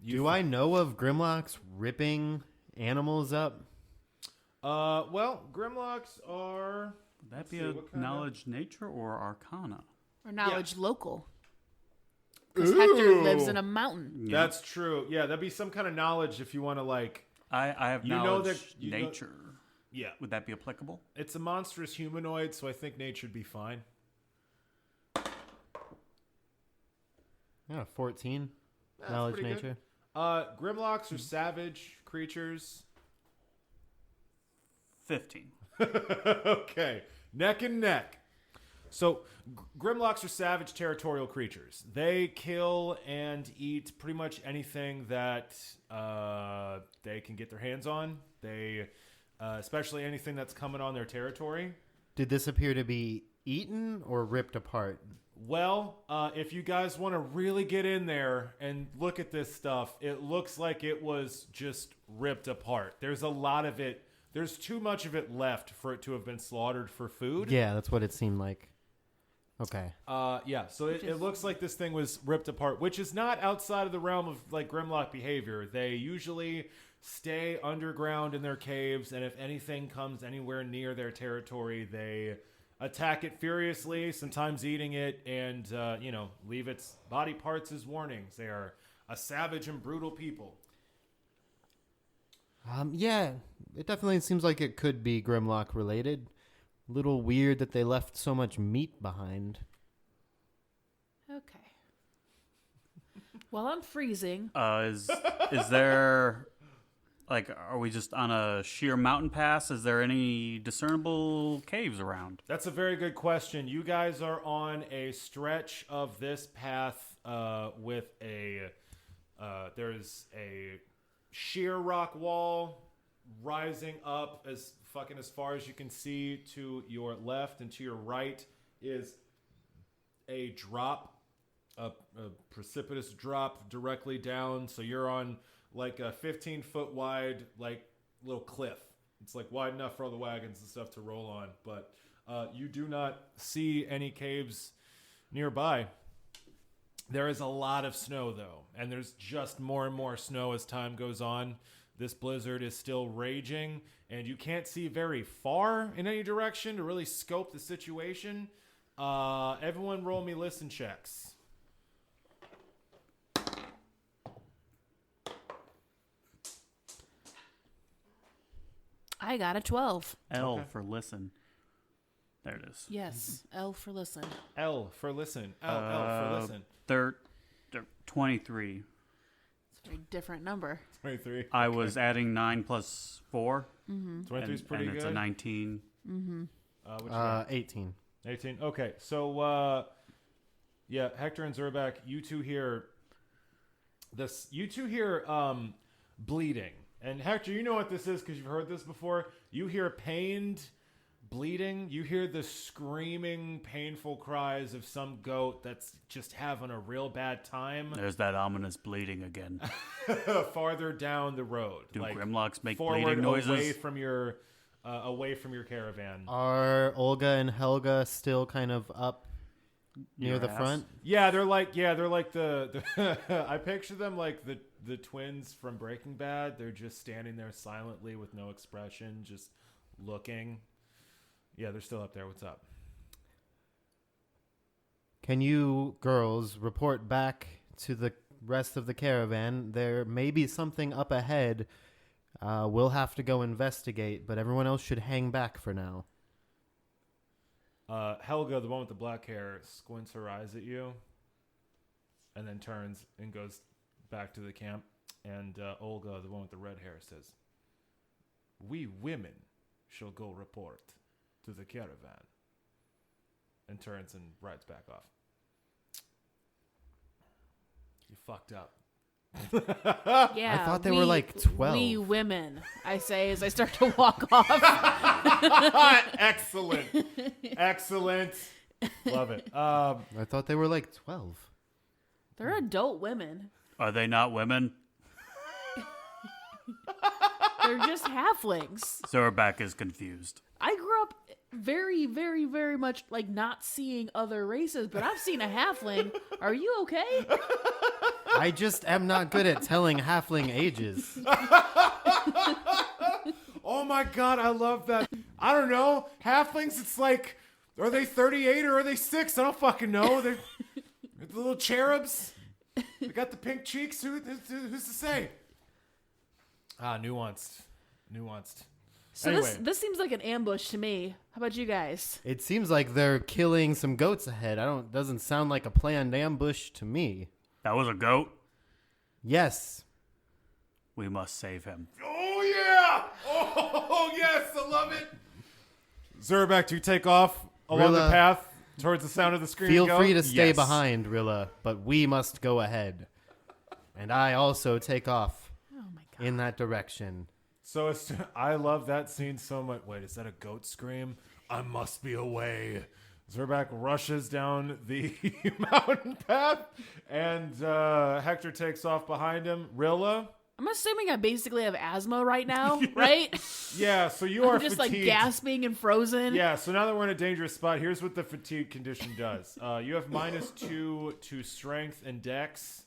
Do I know of Grimlocks ripping animals up? Well, Grimlocks are... Would that be see, a what kind of- knowledge nature or arcana? Or knowledge local? Because Hector lives in a mountain. Yeah. That's true. Yeah, that'd be some kind of knowledge if you want to like... I have You know knowledge that- you know- nature. Yeah. Would that be applicable? It's a monstrous humanoid, so I think nature'd be fine. Yeah, 14. That's Knowledge pretty good. nature. Grimlocks are savage creatures. 15. Okay. Neck and neck. So, Grimlocks are savage territorial creatures. They kill and eat pretty much anything that they can get their hands on. They, especially anything that's coming on their territory. Did this appear to be eaten or ripped apart? Well, if you guys want to really get in there and look at this stuff, it looks like it was just ripped apart. There's a lot of it. There's too much of it left for it to have been slaughtered for food. Yeah, that's what it seemed like. Okay. Yeah, so it looks like this thing was ripped apart, which is not outside of the realm of like Grimlock behavior. They usually stay underground in their caves, and if anything comes anywhere near their territory, they attack it furiously, sometimes eating it, and leave its body parts as warnings. They are a savage and brutal people. Yeah, it definitely seems like it could be Grimlock related. Little weird that they left so much meat behind. Okay. Well, I'm freezing. Is there, like, are we just on a sheer mountain pass? Is there any discernible caves around? That's a very good question. You guys are on a stretch of this path with there's a sheer rock wall rising up as far as you can see. To your left and to your right is a drop, a precipitous drop directly down. So you're on like a 15-foot wide, like little cliff. It's like wide enough for all the wagons and stuff to roll on, but you do not see any caves nearby. There is a lot of snow though, and there's just more and more snow as time goes on. This blizzard is still raging, and you can't see very far in any direction to really scope the situation. Everyone roll me listen checks. I got a 12. L for listen. There it is. Yes, L for listen. L for listen. L for listen. 23. It's a very different number. 23. I was adding 9 plus 4. 23 is pretty and good. it's a 19. What you got? 18. 18. Okay, so yeah, Hector and Zurback, you two hear bleeding. And Hector, you know what this is because you've heard this before. You hear pained bleeding. You hear the screaming, painful cries of some goat that's just having a real bad time. There's that ominous bleeding again. Farther down the road. Do like Grimlocks make forward, bleeding noises? away from your caravan. Are Olga and Helga still kind of up near Your the ass. front. Yeah, they're like the I picture them like the twins from Breaking Bad. They're just standing there silently with no expression, just looking. Yeah, they're still up there. What's up? Can you girls report back to the rest of the caravan? There may be something up ahead. We'll have to go investigate, but everyone else should hang back for now. Helga, the one with the black hair, squints her eyes at you and then turns and goes back to the camp. And Olga, the one with the red hair, says, "We women shall go report to the caravan." And turns and rides back off. You fucked up. Yeah, I thought they were like 12. We women, I say as I start to walk off. Excellent. Excellent. Love it. I thought they were like 12. They're adult women. Are they not women? They're just halflings. Zorback is confused. I grew up very, very, very much like not seeing other races, but I've seen a halfling. Are you okay? I just am not good at telling halfling ages. Oh my god, I love that. I don't know. Halflings, it's like, are they 38 or are they 6? I don't fucking know. They're the little cherubs. They got the pink cheeks. Who's to say? Nuanced. So Anyway. this seems like an ambush to me. How about you guys? It seems like they're killing some goats ahead. Doesn't sound like a planned ambush to me. That was a goat. Yes. We must save him. Oh yeah! Oh yes, I love it. Zerback, you take off along the Rilla, path towards the sound of the screaming Feel goat? free to stay Yes. behind, Rilla, but we must go ahead. And I also take off Oh my god. in that direction. So I love that scene so much. Wait, is that a goat scream? I must be away. Zerback rushes down the mountain path, and Hector takes off behind him. Rilla? I'm assuming I basically have asthma right now, right? Yeah, so you are I'm just fatigued. like gasping and frozen. Yeah, so now that we're in a dangerous spot, here's what the fatigue condition does. You have -2 to strength and dex.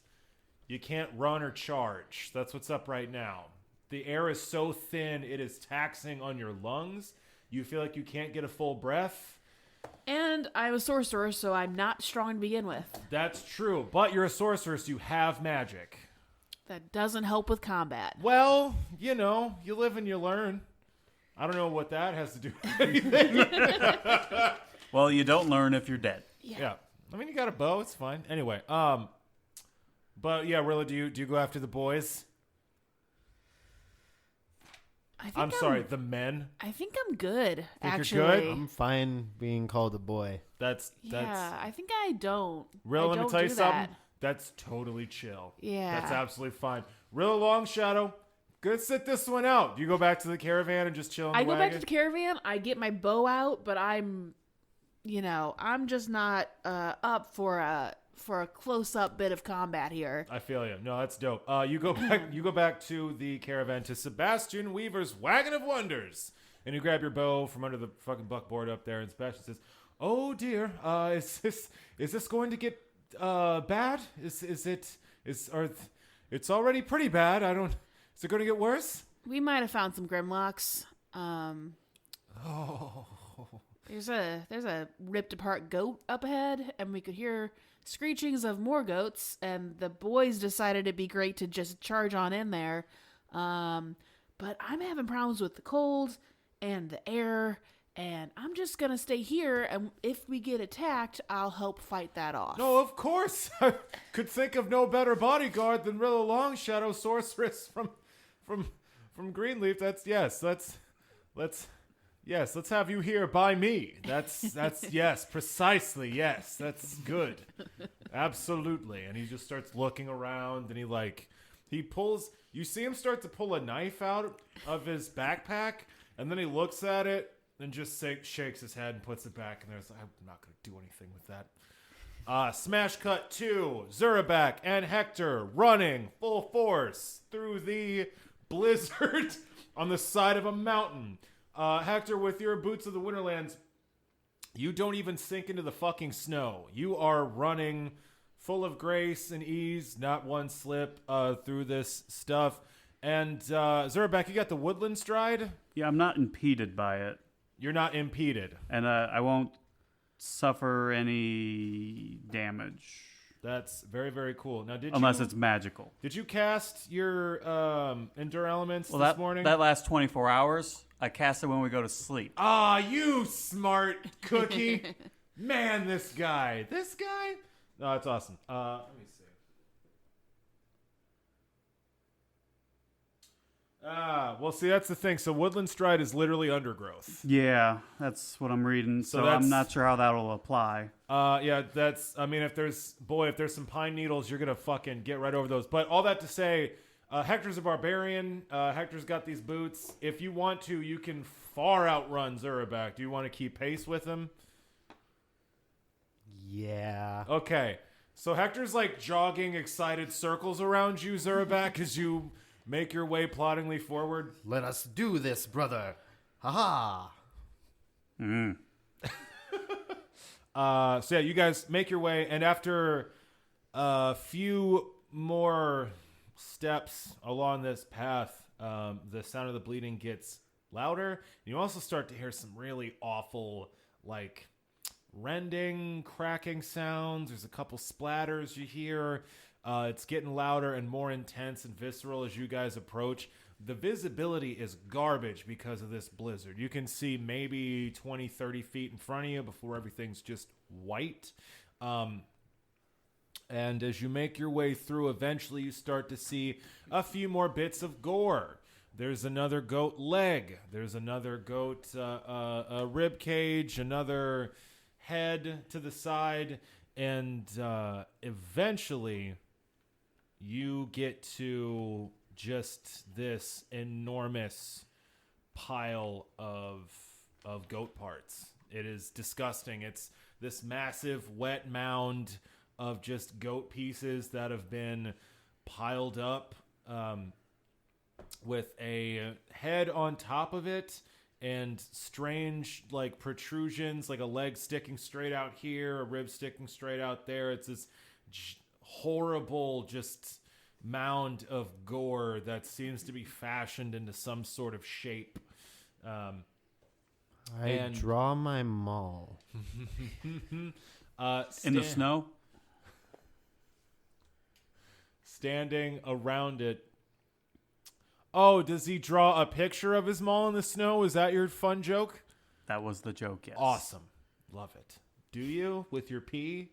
You can't run or charge. That's what's up right now. The air is so thin, it is taxing on your lungs. You feel like you can't get a full breath. And I'm a sorcerer, so I'm not strong to begin with. That's true, but you're a sorceress. You have magic. That doesn't help with combat. Well, you know, you live and you learn. I don't know what that has to do with anything. Well, you don't learn if you're dead. Yeah. I mean, you got a bow. It's fine. Anyway, but yeah, Rilla, do you go after the boys? I'm sorry, the men. I think I'm good, you're actually. good? I'm fine being called a boy. That's Yeah, I think I don't. Rilla, I let me don't tell you do something. that. That's totally chill. Yeah. That's absolutely fine. Rilla Longshadow, gonna sit this one out. Do you go back to the caravan and just chill in the I go back wagon? to the caravan, I get my bow out, but I'm just not up for a close-up bit of combat here. I feel you. No, that's dope. You go back. You go back to the caravan to Sebastian Weaver's Wagon of Wonders, and you grab your bow from under the fucking buckboard up there. And Sebastian says, "Oh dear, is this going to get bad? It's already pretty bad. Is it going to get worse?" We might have found some Grimlocks. There's a ripped apart goat up ahead, and we could hear screechings of more goats, and the boys decided it'd be great to just charge on in there. But I'm having problems with the cold and the air, and I'm just gonna stay here, and if we get attacked, I'll help fight that off. No, of course. I could think of no better bodyguard than Rilla Longshadow, sorceress from Greenleaf. Let's have you here by me. That's yes, precisely. Yes, that's good. Absolutely. And he just starts looking around, and he pulls. You see him start to pull a knife out of his backpack, and then he looks at it and just shakes his head and puts it back in there. It's like, I'm not going to do anything with that. Smash cut to Zerabak and Hector running full force through the blizzard on the side of a mountain. Hector, with your Boots of the Winterlands, You don't even sink into the fucking snow. You are running full of grace and ease, not one slip through this stuff. And Zerback, you got the woodland stride? Yeah, I'm not impeded by it. You're not impeded. And I won't suffer any damage. That's very, very cool. Now, unless it's magical. Did you cast your Endure Elements this That morning? that lasts 24 hours. I cast it when we go to sleep. Ah, you smart cookie. Man, this guy. This guy? No, that's awesome. Let me see. Well, see, that's the thing. So Woodland Stride is literally undergrowth. Yeah, that's what I'm reading. So I'm not sure how that'll apply. Yeah, if there's some pine needles, you're going to fucking get right over those. But all that to say, Hector's a barbarian. Hector's got these boots. If you want to, you can far outrun Zerback. Do you want to keep pace with him? Yeah. Okay. So Hector's like jogging excited circles around you, Zerback, as you make your way ploddingly forward. Let us do this, brother. Ha ha. So yeah, you guys make your way, and after a few more steps along this path, the sound of the bleeding gets louder. You also start to hear some really awful, like, rending, cracking sounds. There's a couple splatters you hear. It's getting louder and more intense and visceral as you guys approach. The visibility is garbage because of this blizzard. You can see maybe 20, 30 feet in front of you before everything's just white. And as you make your way through, eventually you start to see a few more bits of gore. There's another goat leg. There's another goat rib cage, another head to the side. And eventually you get to just this enormous pile of goat parts. It is disgusting. It's this massive wet mound of just goat pieces that have been piled up with a head on top of it and strange like protrusions, like a leg sticking straight out here, a rib sticking straight out there. It's this horrible just mound of gore that seems to be fashioned into some sort of shape. I draw my maul. In the snow? Standing around it. Oh, does he draw a picture of his maul in the snow? Is that your fun joke? That was the joke, yes. Awesome. Love it. Do you, with your pee,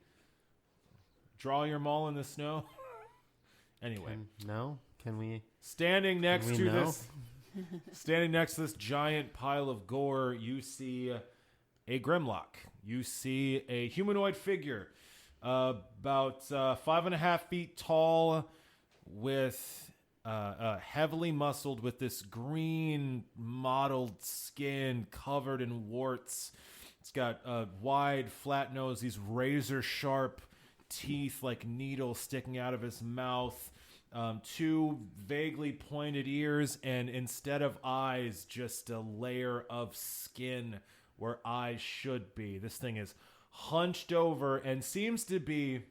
draw your maul in the snow? Anyway. Can we? Standing next to this giant pile of gore, you see a Grimlock. You see a humanoid figure, about 5.5 feet tall, with heavily muscled, with this green mottled skin covered in warts. It's got a wide, flat nose, these razor sharp teeth like needles sticking out of his mouth, two vaguely pointed ears, and instead of eyes, just a layer of skin where eyes should be. This thing is hunched over and seems to be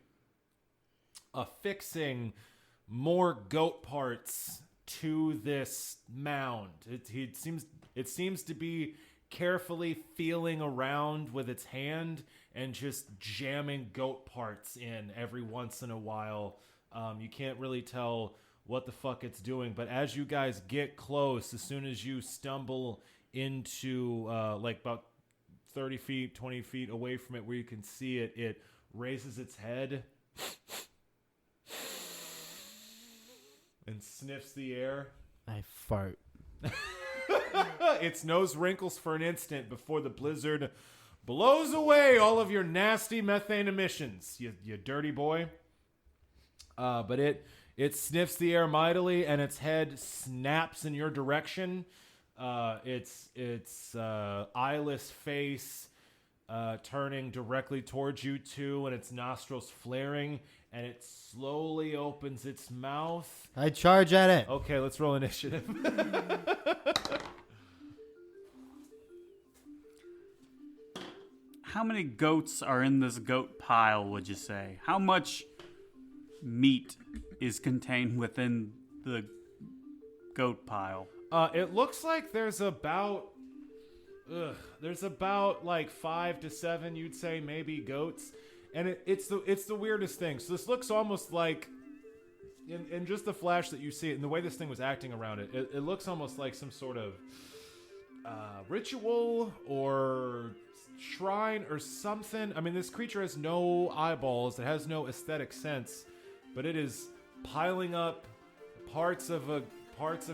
affixing more goat parts to this mound. It seems to be carefully feeling around with its hand and just jamming goat parts in every once in a while. You can't really tell what the fuck it's doing, but as you guys get close, as soon as you stumble into like about 30 feet, 20 feet away from it where you can see it, it raises its head and sniffs the air. I fart. Its nose wrinkles for an instant before the blizzard blows away all of your nasty methane emissions, you dirty boy. But it sniffs the air mightily, and its head snaps in your direction. Its eyeless face turning directly towards you too, and its nostrils flaring, and it slowly opens its mouth. I charge at it. Okay, let's roll initiative. how many goats are in this goat pile, would you say? How much meat is contained within the goat pile? It looks like there's about like 5 to 7, you'd say, maybe goats, and it's the weirdest thing. So this looks almost like, in just the flash that you see it, and the way this thing was acting around it, it looks almost like some sort of ritual or shrine or something. I mean, this creature has no eyeballs, it has no aesthetic sense, but it is piling up parts of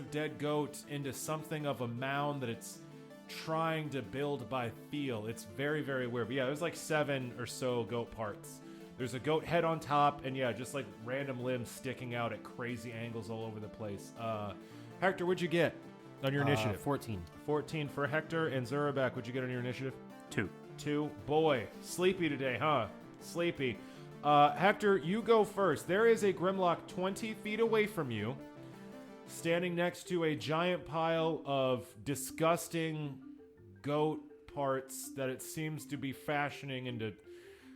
dead goat into something of a mound that it's trying to build by feel. It's very, very weird. But yeah, there's like 7 or so goat parts. There's a goat head on top, and yeah, just like random limbs sticking out at crazy angles all over the place. Hector, what'd you get on your initiative? 14. 14 for Hector. And Zurabak, what'd you get on your initiative? 2. 2. Boy, sleepy today, huh? Sleepy. Hector, you go first. There is a Grimlock 20 feet away from you, standing next to a giant pile of disgusting goat parts that it seems to be fashioning into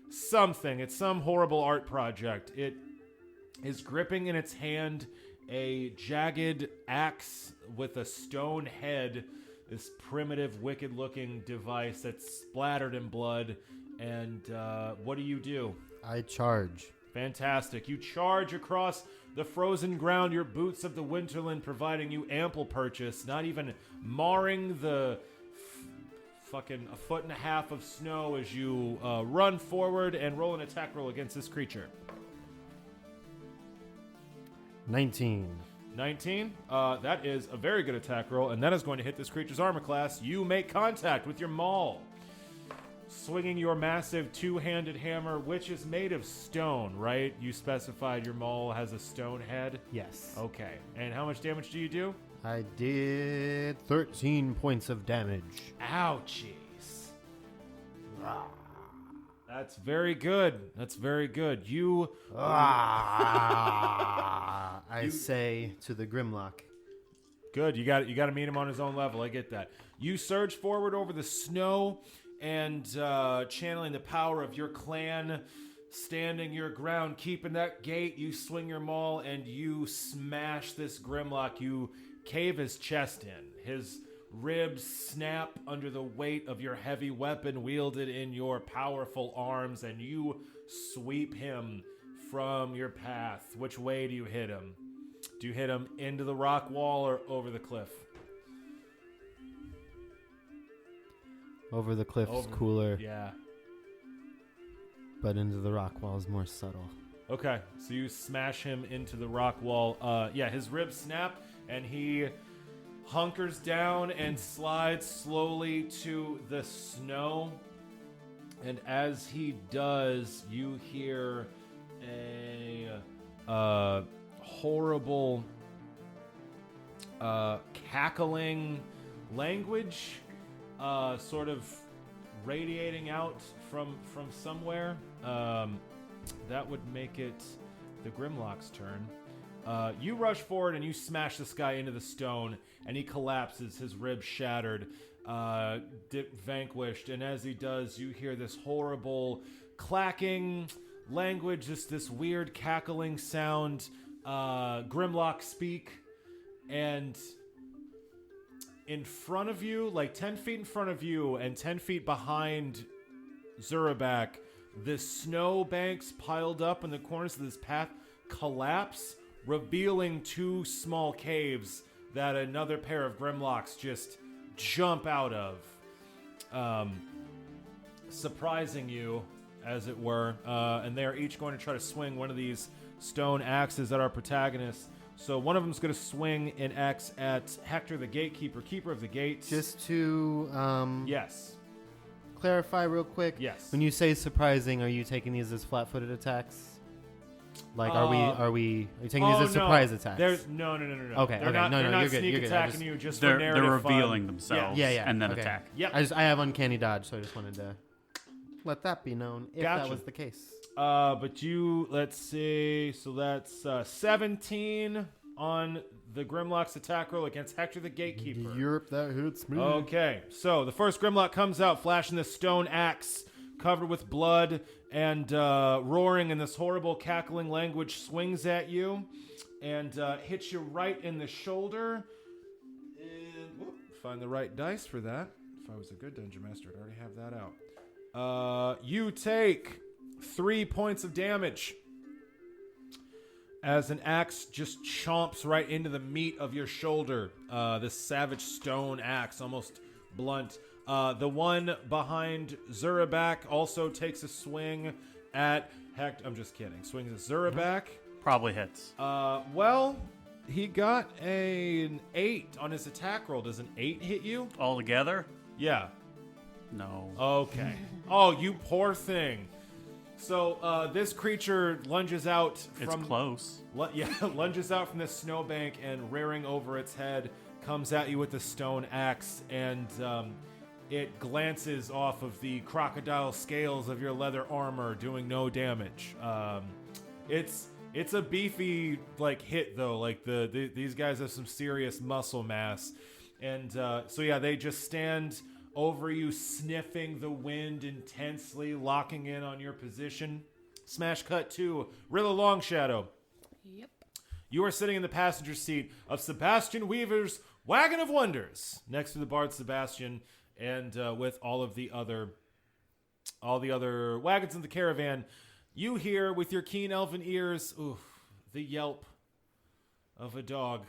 something. It's some horrible art project. It is gripping in its hand a jagged axe with a stone head, this primitive, wicked-looking device that's splattered in blood. And what do? I charge. Fantastic. You charge across the frozen ground, your boots of the Winterland providing you ample purchase, not even marring the fucking 1.5 feet of snow as you run forward and roll an attack roll against this creature. 19. 19. That is a very good attack roll, and that is going to hit this creature's armor class. You make contact with your maul, swinging your massive two-handed hammer, which is made of stone, right? You specified your maul has a stone head? Yes. Okay. And how much damage do you do? I did 13 points of damage. Ouchies. That's very good. That's very good. You... I say to the Grimlock. Good. You got to meet him on his own level. I get that. You surge forward over the snow and channeling the power of your clan, standing your ground, keeping that gate. You swing your maul and you smash this Grimlock. You cave his chest in. His ribs snap under the weight of your heavy weapon wielded in your powerful arms, and you sweep him from your path. Which way do you hit him? Do you hit him into the rock wall or over the cliff? Over the cliff's cooler, Yeah. but into the rock wall is more subtle. Okay, so you smash him into the rock wall. Yeah, his ribs snap, and he hunkers down and slides slowly to the snow. And as he does, you hear a horrible cackling language sort of radiating out from somewhere. That would make it the Grimlock's turn. You rush forward and you smash this guy into the stone, and he collapses, his ribs shattered, vanquished. And as he does, you hear this horrible clacking language, this weird cackling sound. Grimlock speak, and in front of you, like 10 feet in front of you and 10 feet behind Zurabak, the snow banks piled up in the corners of this path collapse, revealing 2 small caves that another pair of Grimlocks just jump out of, surprising you, as it were. And they are each going to try to swing one of these stone axes at our protagonist. So one of them's going to swing an axe at Hector, the gatekeeper, keeper of the gates. Just to Yes. clarify real quick. Yes. When you say surprising, are you taking these as flat-footed attacks? Like, are you taking these as surprise attacks? No. Okay, They're okay, not, no, they're no, not you're good, sneak you're good. attacking you just for They're narrative revealing fun. themselves Yeah, and then okay. attack. Yep. I have uncanny dodge, so I just wanted to let that be known if Gotcha. that was the case. But let's see. So that's 17 on the Grimlock's attack roll against Hector, the gatekeeper. Europe, that hurts me. Okay, so the first Grimlock comes out, flashing the stone axe covered with blood and roaring in this horrible cackling language, swings at you and hits you right in the shoulder. And find the right dice for that. If I was a good dungeon master, I'd already have that out. You take 3 points of damage as an axe just chomps right into the meat of your shoulder. This savage stone axe, almost blunt. The one behind Zurabak also takes a swing at Hector. I'm just kidding. Swings at Zurabak. Probably hits. Well, he got an 8 on his attack roll. Does an 8 hit you? All together? Yeah. No. Okay. Oh, you poor thing. So this creature lunges out from... It's close. Lunges out from the snowbank and rearing over its head, comes at you with the stone axe, and it glances off of the crocodile scales of your leather armor, doing no damage. It's a beefy hit though. These guys have some serious muscle mass, and so yeah, they just stand over you, sniffing the wind intensely, locking in on your position. Smash cut to Rilla Longshadow. Yep. You are sitting in the passenger seat of Sebastian Weaver's Wagon of Wonders, next to the Bard Sebastian, and with all the other wagons in the caravan. You hear with your keen elven ears, the yelp of a dog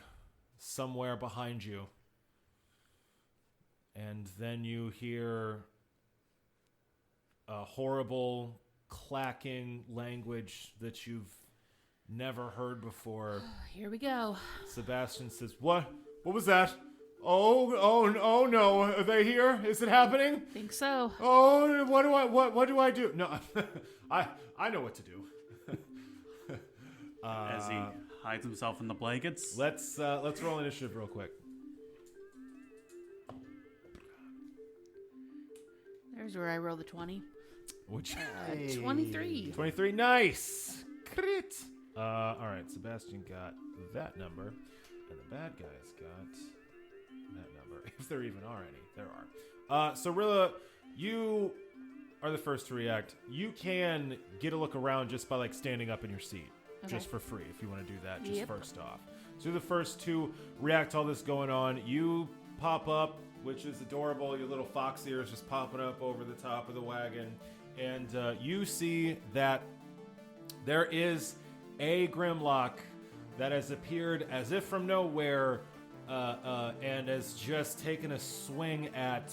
somewhere behind you. And then you hear a horrible clacking language that you've never heard before. Here we go. Sebastian says, What was that? Oh no, are they here? Is it happening? Think so. Oh, what do I do? No, I know what to do. As he hides himself in the blankets. Let's roll initiative real quick. There's where I roll the 20. Which 23. 23, nice. Crit. All right, Sebastian got that number, and the bad guys got that number, if there even are any. There are. So Rilla, you are the first to react. You can get a look around just by standing up in your seat, just for free, if you want to do that. Just first off. So you're the first to react to all this going on. You pop up, which is adorable. Your little fox ears just popping up over the top of the wagon, and you see that there is a Grimlock that has appeared as if from nowhere, and has just taken a swing at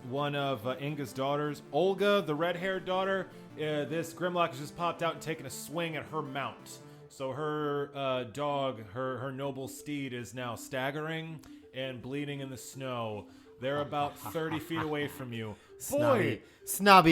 one of Inga's daughters, Olga, the red-haired daughter. This Grimlock has just popped out and taken a swing at her mount. So her dog, her noble steed, is now staggering and bleeding in the snow. They're about 30 feet away from you. Snobby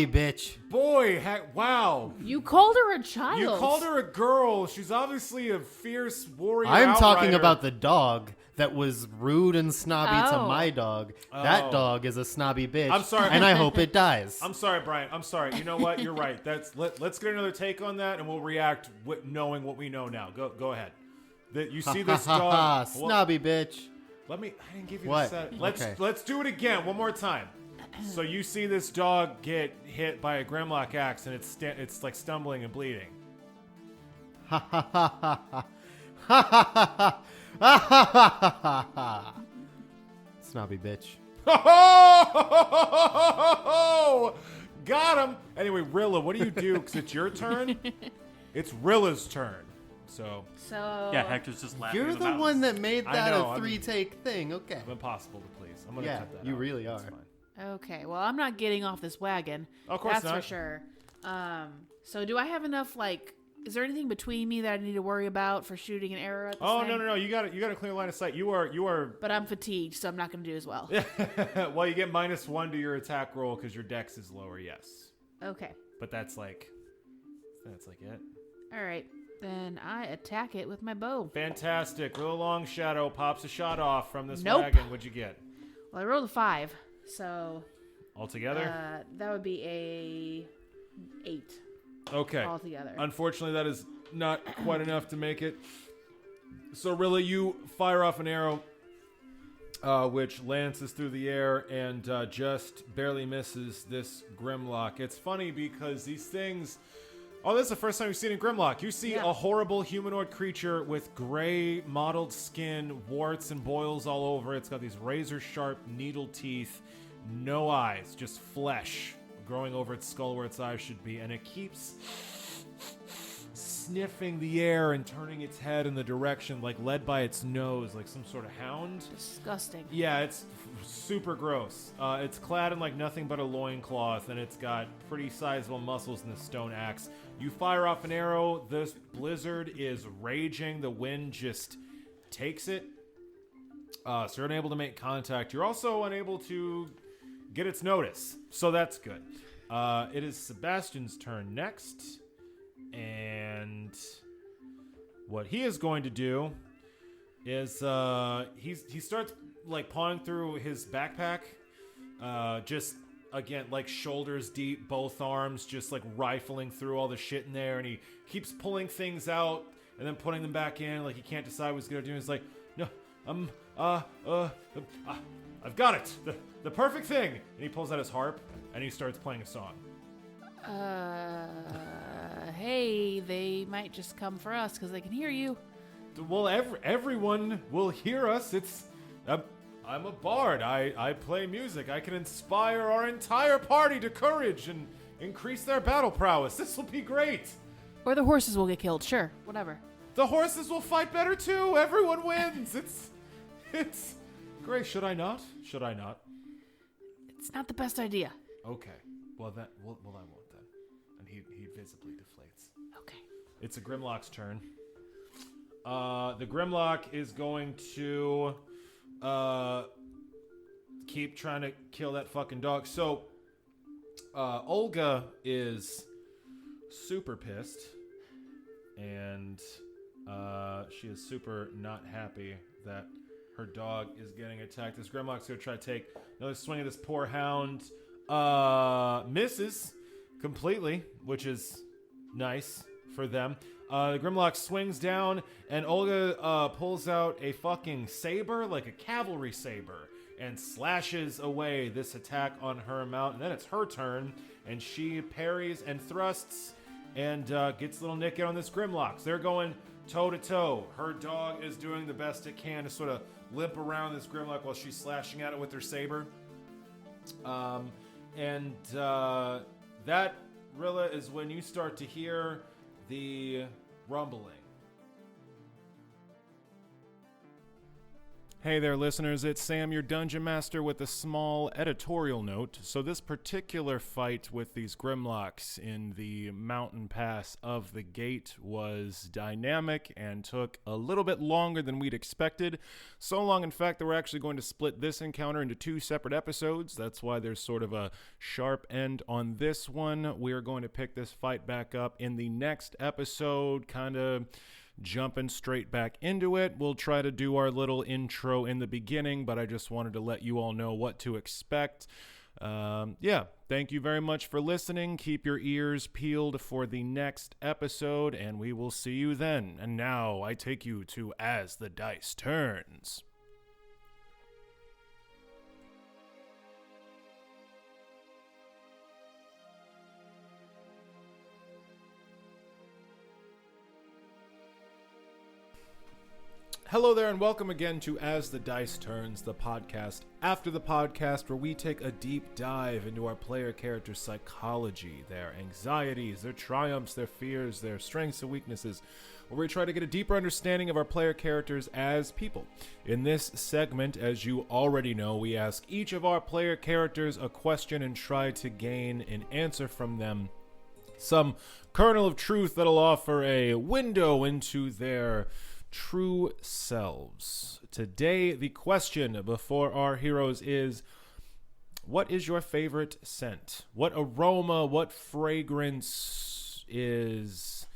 bitch. Boy, wow. You called her a child. You called her a girl. She's obviously a fierce warrior. I'm talking outrider. about the dog that was rude and snobby to my dog. That Oh. dog is a snobby bitch. I'm sorry. And I hope it dies. I'm sorry, Brian. I'm sorry. You know what? You're right. Let's get another take on that, and we'll react knowing what we know now. Go ahead. You see this dog? Snobby bitch. I didn't give you What? the set. Okay. Let's do it again one more time. So you see this dog get hit by a Grimlock axe, and it's stumbling and bleeding. Ha ha ha ha ha. Ha ha ha ha ha. Snobby bitch. Got him. Anyway, Rilla, what do you do? Because it's your turn. It's Rilla's turn. So Yeah, Hector's just laughing. You're in the mountains. one that made I that know, a 3-take thing. Okay. I'm impossible to please. I'm gonna Yeah, cut that you out. really That's are. fine. Okay, well, I'm not getting off this wagon. Of course That's not. for sure. So do I have enough, is there anything between me that I need to worry about for shooting an arrow at this Oh thing? no! You got a clear line of sight. You are. But I'm fatigued, so I'm not going to do as well. Well, you get -1 to your attack roll because your dex is lower. Yes, Okay. but that's it. All right. Then I attack it with my bow. Fantastic. Real long shadow pops a shot off from this Nope. wagon. What'd you get? Well, I rolled a 5, so Altogether? that would be a 8 Okay. altogether. Unfortunately, that is not quite enough to make it. So, Rilla, you fire off an arrow, which lances through the air and just barely misses this Grimlock. It's funny because these things... Oh, this is the first time you've seen a Grimlock. You see a horrible humanoid creature with gray mottled skin, warts and boils all over. It's got these razor-sharp needle teeth, no eyes, just flesh growing over its skull where its eyes should be. And it keeps sniffing the air and turning its head in the direction, like led by its nose, like some sort of hound. Disgusting. Yeah, it's super gross. It's clad in like nothing but a loincloth, and it's got pretty sizable muscles in the stone axe. You fire off an arrow, this blizzard is raging, the wind just takes it. So you're unable to make contact. You're also unable to get its notice, so that's good. It is Sebastian's turn next. And what he is going to do is he starts like pawing through his backpack, just again like shoulders deep, both arms just like rifling through all the shit in there, and he keeps pulling things out and then putting them back in, like he can't decide what he's gonna do. He's like, no, I've got it, the perfect thing, and he pulls out his harp and he starts playing a song. Hey, they might just come for us because they can hear you. Well, everyone will hear us. I'm a bard. I play music. I can inspire our entire party to courage and increase their battle prowess. This will be great. Or the horses will get killed. Sure, whatever. The horses will fight better too. Everyone wins. It's great. Should I not? It's not the best idea. Okay. Well, I won't then. And he visibly deflates. Okay. It's a Grimlock's turn. The Grimlock is going to keep trying to kill that fucking dog. So Olga is super pissed, and she is super not happy that her dog is getting attacked. This Grimlock's going to try to take another swing at this poor hound. Misses completely, which is nice for them. The Grimlock swings down, and Olga pulls out a fucking saber, like a cavalry saber, and slashes away this attack on her mount. And then it's her turn, and she parries and thrusts and gets a little nick in on this Grimlock. So they're going toe to toe. Her dog is doing the best it can to sort of limp around this Grimlock while she's slashing at it with her saber. And that, Rilla, is when you start to hear the rumbling. Hey there, listeners. It's Sam, your Dungeon Master, with a small editorial note. So this particular fight with these Grimlocks in the mountain pass of the gate was dynamic and took a little bit longer than we'd expected. So long, in fact, that we're actually going to split this encounter into 2 separate episodes. That's why there's sort of a sharp end on this one. We're going to pick this fight back up in the next episode, kind of jumping straight back into it. We'll try to do our little intro in the beginning, but I just wanted to let you all know what to expect. Thank you very much for listening. Keep your ears peeled for the next episode, and we will see you then. And now I take you to As the Dice Turns. Hello there, and welcome again to As the Dice Turns, the podcast after the podcast, where we take a deep dive into our player characters' psychology, their anxieties, their triumphs, their fears, their strengths and weaknesses, where we try to get a deeper understanding of our player characters as people. In this segment, as you already know, we ask each of our player characters a question and try to gain an answer from them, some kernel of truth that'll offer a window into their true selves. Today, the question before our heroes is, what is your favorite scent? What aroma, what fragrance is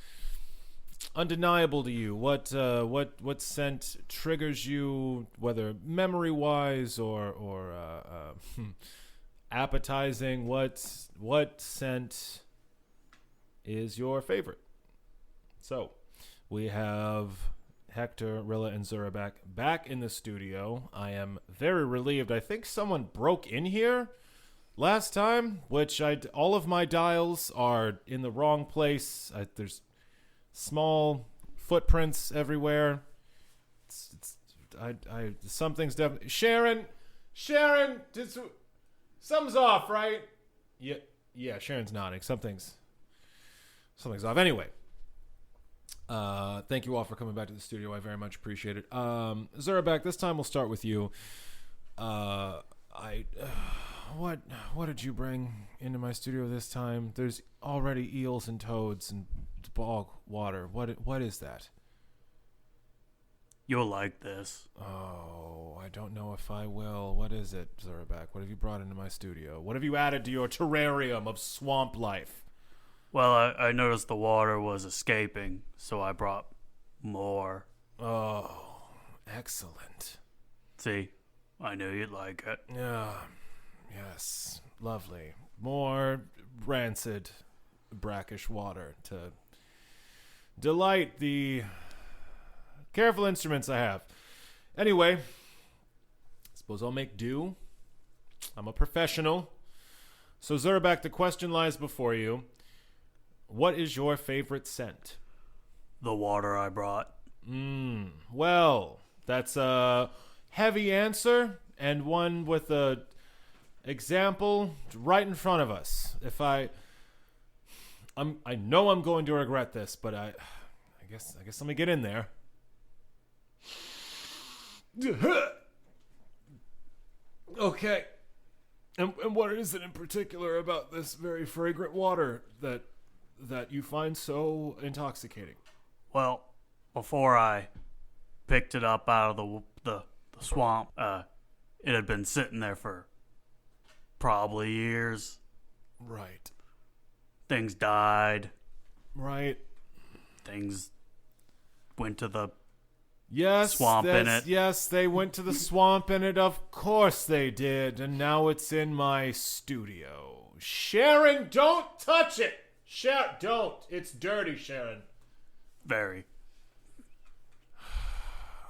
undeniable to you? What scent triggers you, whether memory-wise or appetizing? What scent is your favorite? So, we have Hector, Rilla, and Zurabak back in the studio. I am very relieved. I think someone broke in here last time, which all of my dials are in the wrong place. There's small footprints everywhere. Something's definitely Sharon, something's off, right? Yeah. Sharon's nodding. Something's off. Anyway, thank you all for coming back to the studio. I very much appreciate it. Zurabak, this time we'll start with you. What did you bring into my studio this time? There's already eels and toads and bog water. What is that? You'll like this. Oh, I don't know if I will. What is it, Zurabak? What have you brought into my studio? What have you added to your terrarium of swamp life? Well, I noticed the water was escaping, so I brought more. Oh, excellent. See, I knew you'd like it. Yes, lovely. More rancid, brackish water to delight the careful instruments I have. Anyway, suppose I'll make do. I'm a professional. So, Zurabak, the question lies before you. What is your favorite scent? The water I brought. Well, that's a heavy answer and one with a example right in front of us. I know I'm going to regret this, but I guess let me get in there. Okay. And what is it in particular about this very fragrant water that you find so intoxicating? Well, before I picked it up out of the swamp, it had been sitting there for probably years. Right. Things died. Right. Things went to the Yes, swamp in it. Yes, they went to the swamp in it. Of course they did. And now it's in my studio. Sharon, don't touch it. Sharon, don't. It's dirty, Sharon. Very.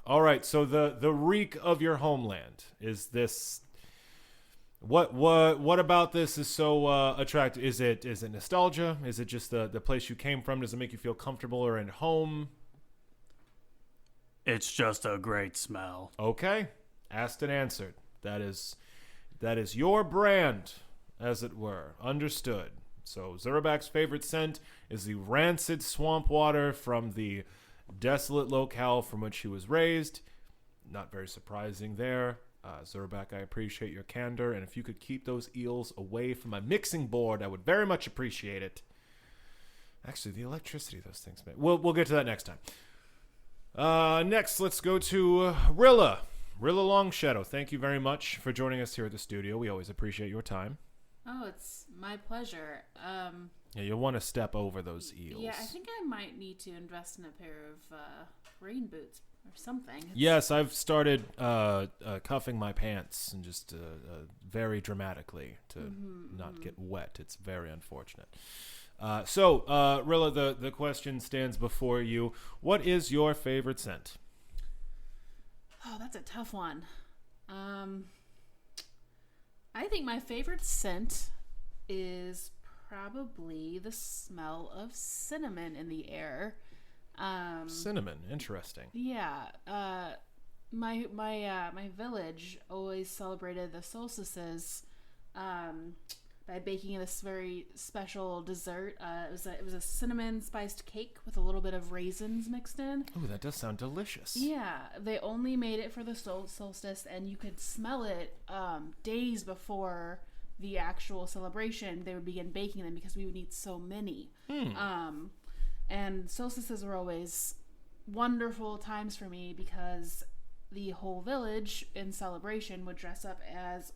All right, so the reek of your homeland is this. What about this is so attractive? Is it nostalgia? Is it just the place you came from? Does it make you feel comfortable or at home? It's just a great smell. Okay, asked and answered. That is your brand, as it were. Understood. So Zurabak's favorite scent is the rancid swamp water from the desolate locale from which he was raised. Not very surprising there. Zurabak, I appreciate your candor, and if you could keep those eels away from my mixing board, I would very much appreciate it. Actually, the electricity those things make. We'll get to that next time. Next, let's go to Rilla. Rilla Longshadow, thank you very much for joining us here at the studio. We always appreciate your time. Oh, it's my pleasure. Yeah, you'll want to step over those eels. Yeah, I think I might need to invest in a pair of rain boots or something. Yes, I've started cuffing my pants and just very dramatically to not get wet. It's very unfortunate. So, Rilla, the question stands before you. What is your favorite scent? Oh, that's a tough one. I think my favorite scent is probably the smell of cinnamon in the air. Cinnamon, interesting. Yeah. My village always celebrated the solstices by baking this very special dessert. It was a cinnamon spiced cake with a little bit of raisins mixed in. Oh, that does sound delicious. Yeah, they only made it for the solstice, and you could smell it days before the actual celebration. They would begin baking them because we would need so many. And solstices were always wonderful times for me because the whole village in celebration would dress up as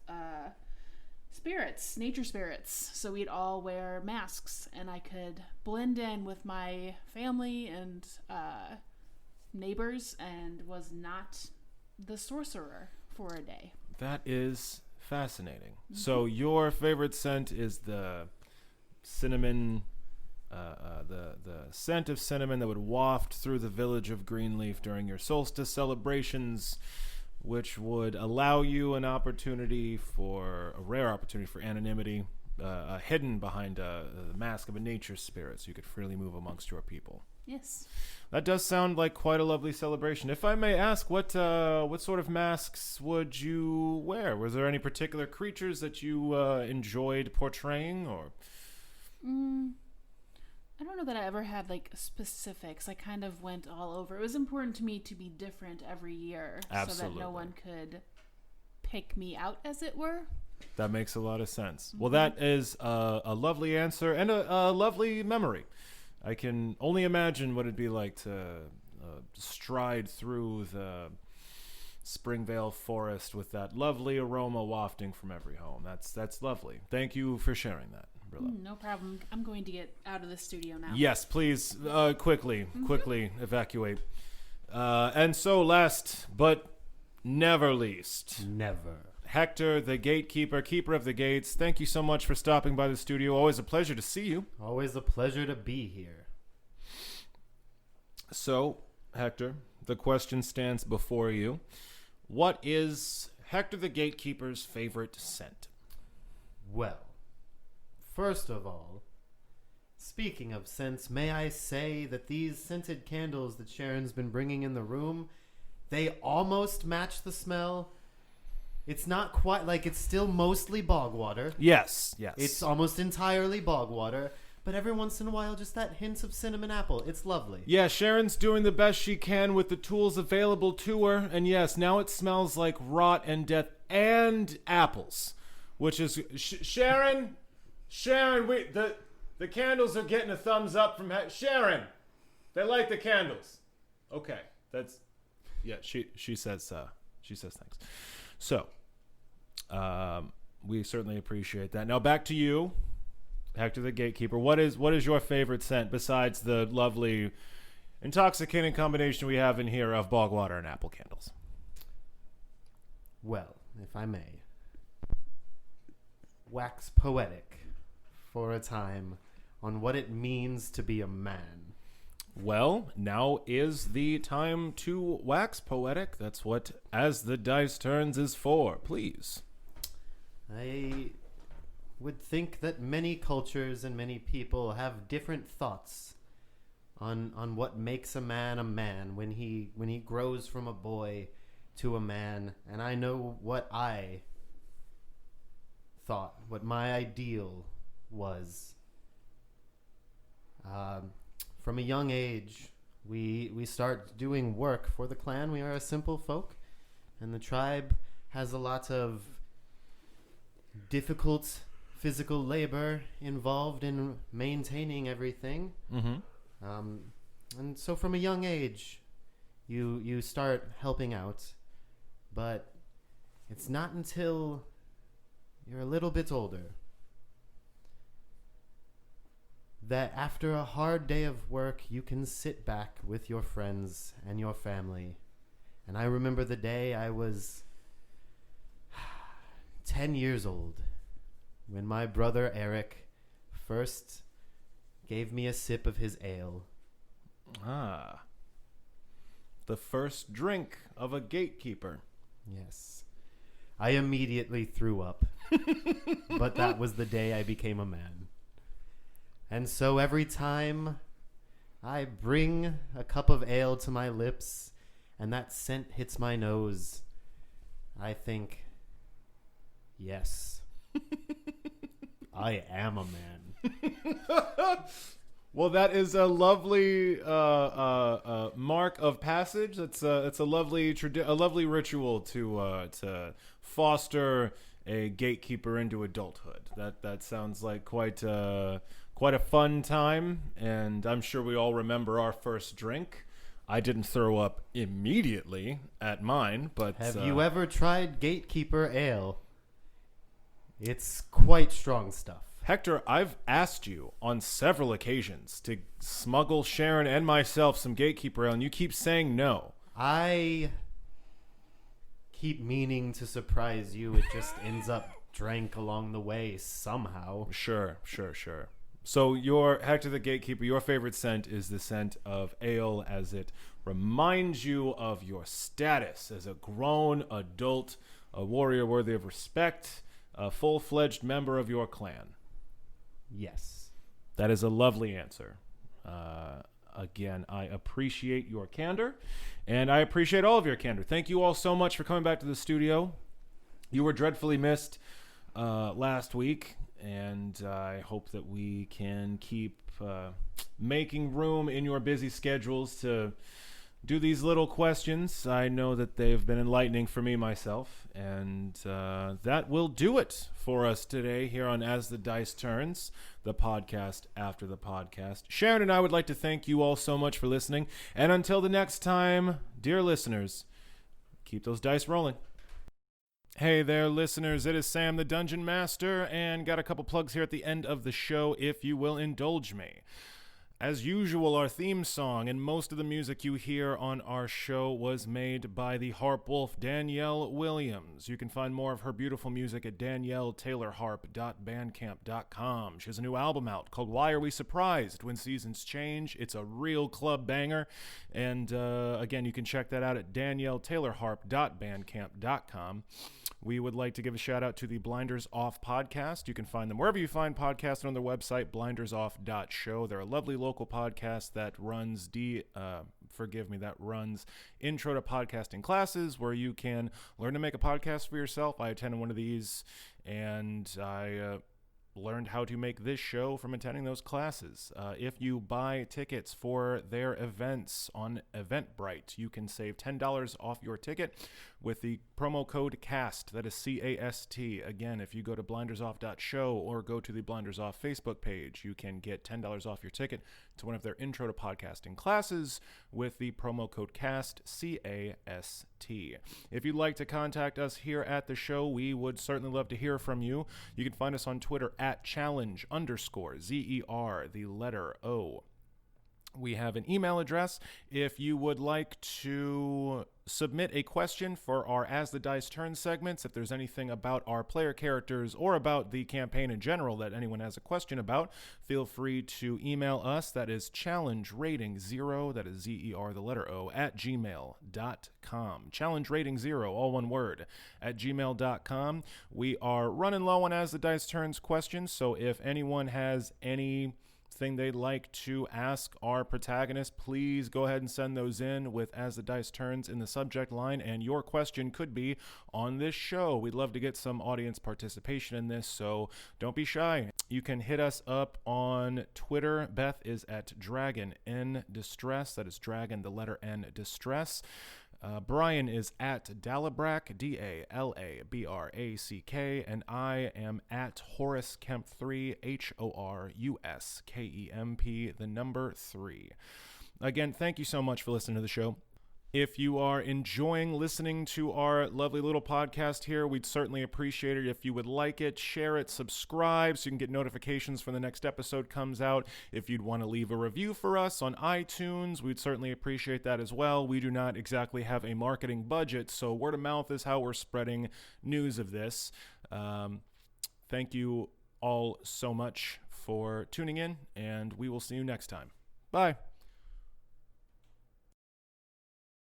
nature spirits. So we'd all wear masks, and I could blend in with my family and neighbors and was not the sorcerer for a day. That is fascinating. So your favorite scent is the cinnamon the scent of cinnamon that would waft through the village of Greenleaf during your solstice celebrations, which would allow you a rare opportunity for anonymity, hidden behind the mask of a nature spirit, so you could freely move amongst your people. Yes. That does sound like quite a lovely celebration. If I may ask, what sort of masks would you wear? Was there any particular creatures that you enjoyed portraying, or? I don't know that I ever had like specifics. I kind of went all over. It was important to me to be different every year, Absolutely. so that no one could pick me out, as it were. That makes a lot of sense. Well, that is a lovely answer and a lovely memory. I can only imagine what it'd be like to stride through the Springvale forest with that lovely aroma wafting from every home. That's lovely. Thank you for sharing that, Brilla. No problem. I'm going to get out of the studio now. Yes, please, quickly evacuate. And so last but never least, Never. Hector, the gatekeeper, keeper of the gates, thank you so much for stopping by the studio. Always a pleasure to see you. Always a pleasure to be here. So, Hector, the question stands before you. What is Hector the gatekeeper's favorite scent? Well, first of all, speaking of scents, may I say that these scented candles that Sharon's been bringing in the room, they almost match the smell. It's not quite, like, it's still mostly bog water. Yes. It's almost entirely bog water, but every once in a while, just that hint of cinnamon apple. It's lovely. Yeah, Sharon's doing the best she can with the tools available to her, and yes, now it smells like rot and death and apples, which is Sharon, the candles are getting a thumbs up from Sharon. They like the candles. Okay, that's she says thanks. So, we certainly appreciate that. Now back to you, Hector the gatekeeper. What is your favorite scent besides the lovely, intoxicating combination we have in here of bog water and apple candles? Well, if I may, wax poetic for a time on what it means to be a man. Well, now is the time to wax poetic. That's what As the Dice Turns is for. Please. I would think that many cultures and many people have different thoughts on what makes a man when he grows from a boy to a man. And I know what I thought, what my ideal was. From a young age, we start doing work for the clan. We are a simple folk, and the tribe has a lot of difficult physical labor involved in maintaining everything. Mm-hmm. And so from a young age, you start helping out, but it's not until you're a little bit older that after a hard day of work, you can sit back with your friends and your family. And I remember the day I was 10 years old when my brother Eric first gave me a sip of his ale. Ah. The first drink of a gatekeeper. Yes. I immediately threw up. But that was the day I became a man. And so every time I bring a cup of ale to my lips and that scent hits my nose, I think, yes, I am a man. Well, that is a lovely mark of passage. It's a lovely ritual to foster a gatekeeper into adulthood. That sounds like quite a fun time, and I'm sure we all remember our first drink. I didn't throw up immediately at mine, but have you ever tried Gatekeeper Ale? It's quite strong stuff. Hector, I've asked you on several occasions to smuggle Sharon and myself some Gatekeeper Ale, and you keep saying no. I keep meaning to surprise you. It just ends up drank along the way somehow. Sure. So your Hector the Gatekeeper, your favorite scent is the scent of ale, as it reminds you of your status as a grown adult, a warrior worthy of respect, a full-fledged member of your clan. Yes. That is a lovely answer. Again, I appreciate your candor, and I appreciate all of your candor. Thank you all so much for coming back to the studio. You were dreadfully missed last week, and I hope that we can keep making room in your busy schedules to do these little questions. I know that they've been enlightening for me myself, and that will do it for us today here on As the Dice Turns, the podcast after the podcast. Sharon and I would like to thank you all so much for listening, and until the next time, dear listeners, keep those dice rolling. Hey there, listeners. It is Sam, the Dungeon Master, and got a couple plugs here at the end of the show, if you will indulge me. As usual, our theme song and most of the music you hear on our show was made by the harp wolf Danielle Williams. You can find more of her beautiful music at danielletaylorharp.bandcamp.com. She has a new album out called Why Are We Surprised When Seasons Change? It's a real club banger. And again, you can check that out at danielletaylorharp.bandcamp.com. We would like to give a shout out to the Blinders Off podcast. You can find them wherever you find podcasts, on their website, blindersoff.show. They're a lovely local podcast that runs runs intro to podcasting classes where you can learn to make a podcast for yourself. I attended one of these, and I learned how to make this show from attending those classes. If you buy tickets for their events on Eventbrite, you can save $10 off your ticket with the promo code CAST. That is C-A-S-T. Again, if you go to blindersoff.show or go to the Blinders Off Facebook page, you can get $10 off your ticket to one of their intro to podcasting classes with the promo code CAST, C-A-S-T. If you'd like to contact us here at the show, we would certainly love to hear from you. You can find us on Twitter at challenge_ZER, the letter O. We have an email address if you would like to submit a question for our As the Dice Turn segments. If there's anything about our player characters or about the campaign in general that anyone has a question about, feel free to email us. That is challengerating0, that is ZER, the letter O, at gmail.com. Challengerating0, all one word, at gmail.com. We are running low on As the Dice Turns questions, so if anyone has anything they'd like to ask our protagonist, please go ahead and send those in with As the Dice Turns in the subject line, and your question could be on this show. We'd love to get some audience participation in this, so don't be shy. You can hit us up on Twitter. Beth is at Dragon N Distress. That is Dragon, the letter N, Distress. Brian is at Dalabrack, D-A-L-A-B-R-A-C-K, and I am at Horace Kemp 3, H-O-R-U-S-K-E-M-P, the number 3. Again, thank you so much for listening to the show. If you are enjoying listening to our lovely little podcast here, we'd certainly appreciate it if you would like it, share it, subscribe so you can get notifications when the next episode comes out. If you'd want to leave a review for us on iTunes, we'd certainly appreciate that as well. We do not exactly have a marketing budget, so word of mouth is how we're spreading news of this. Thank you all so much for tuning in, and we will see you next time. Bye.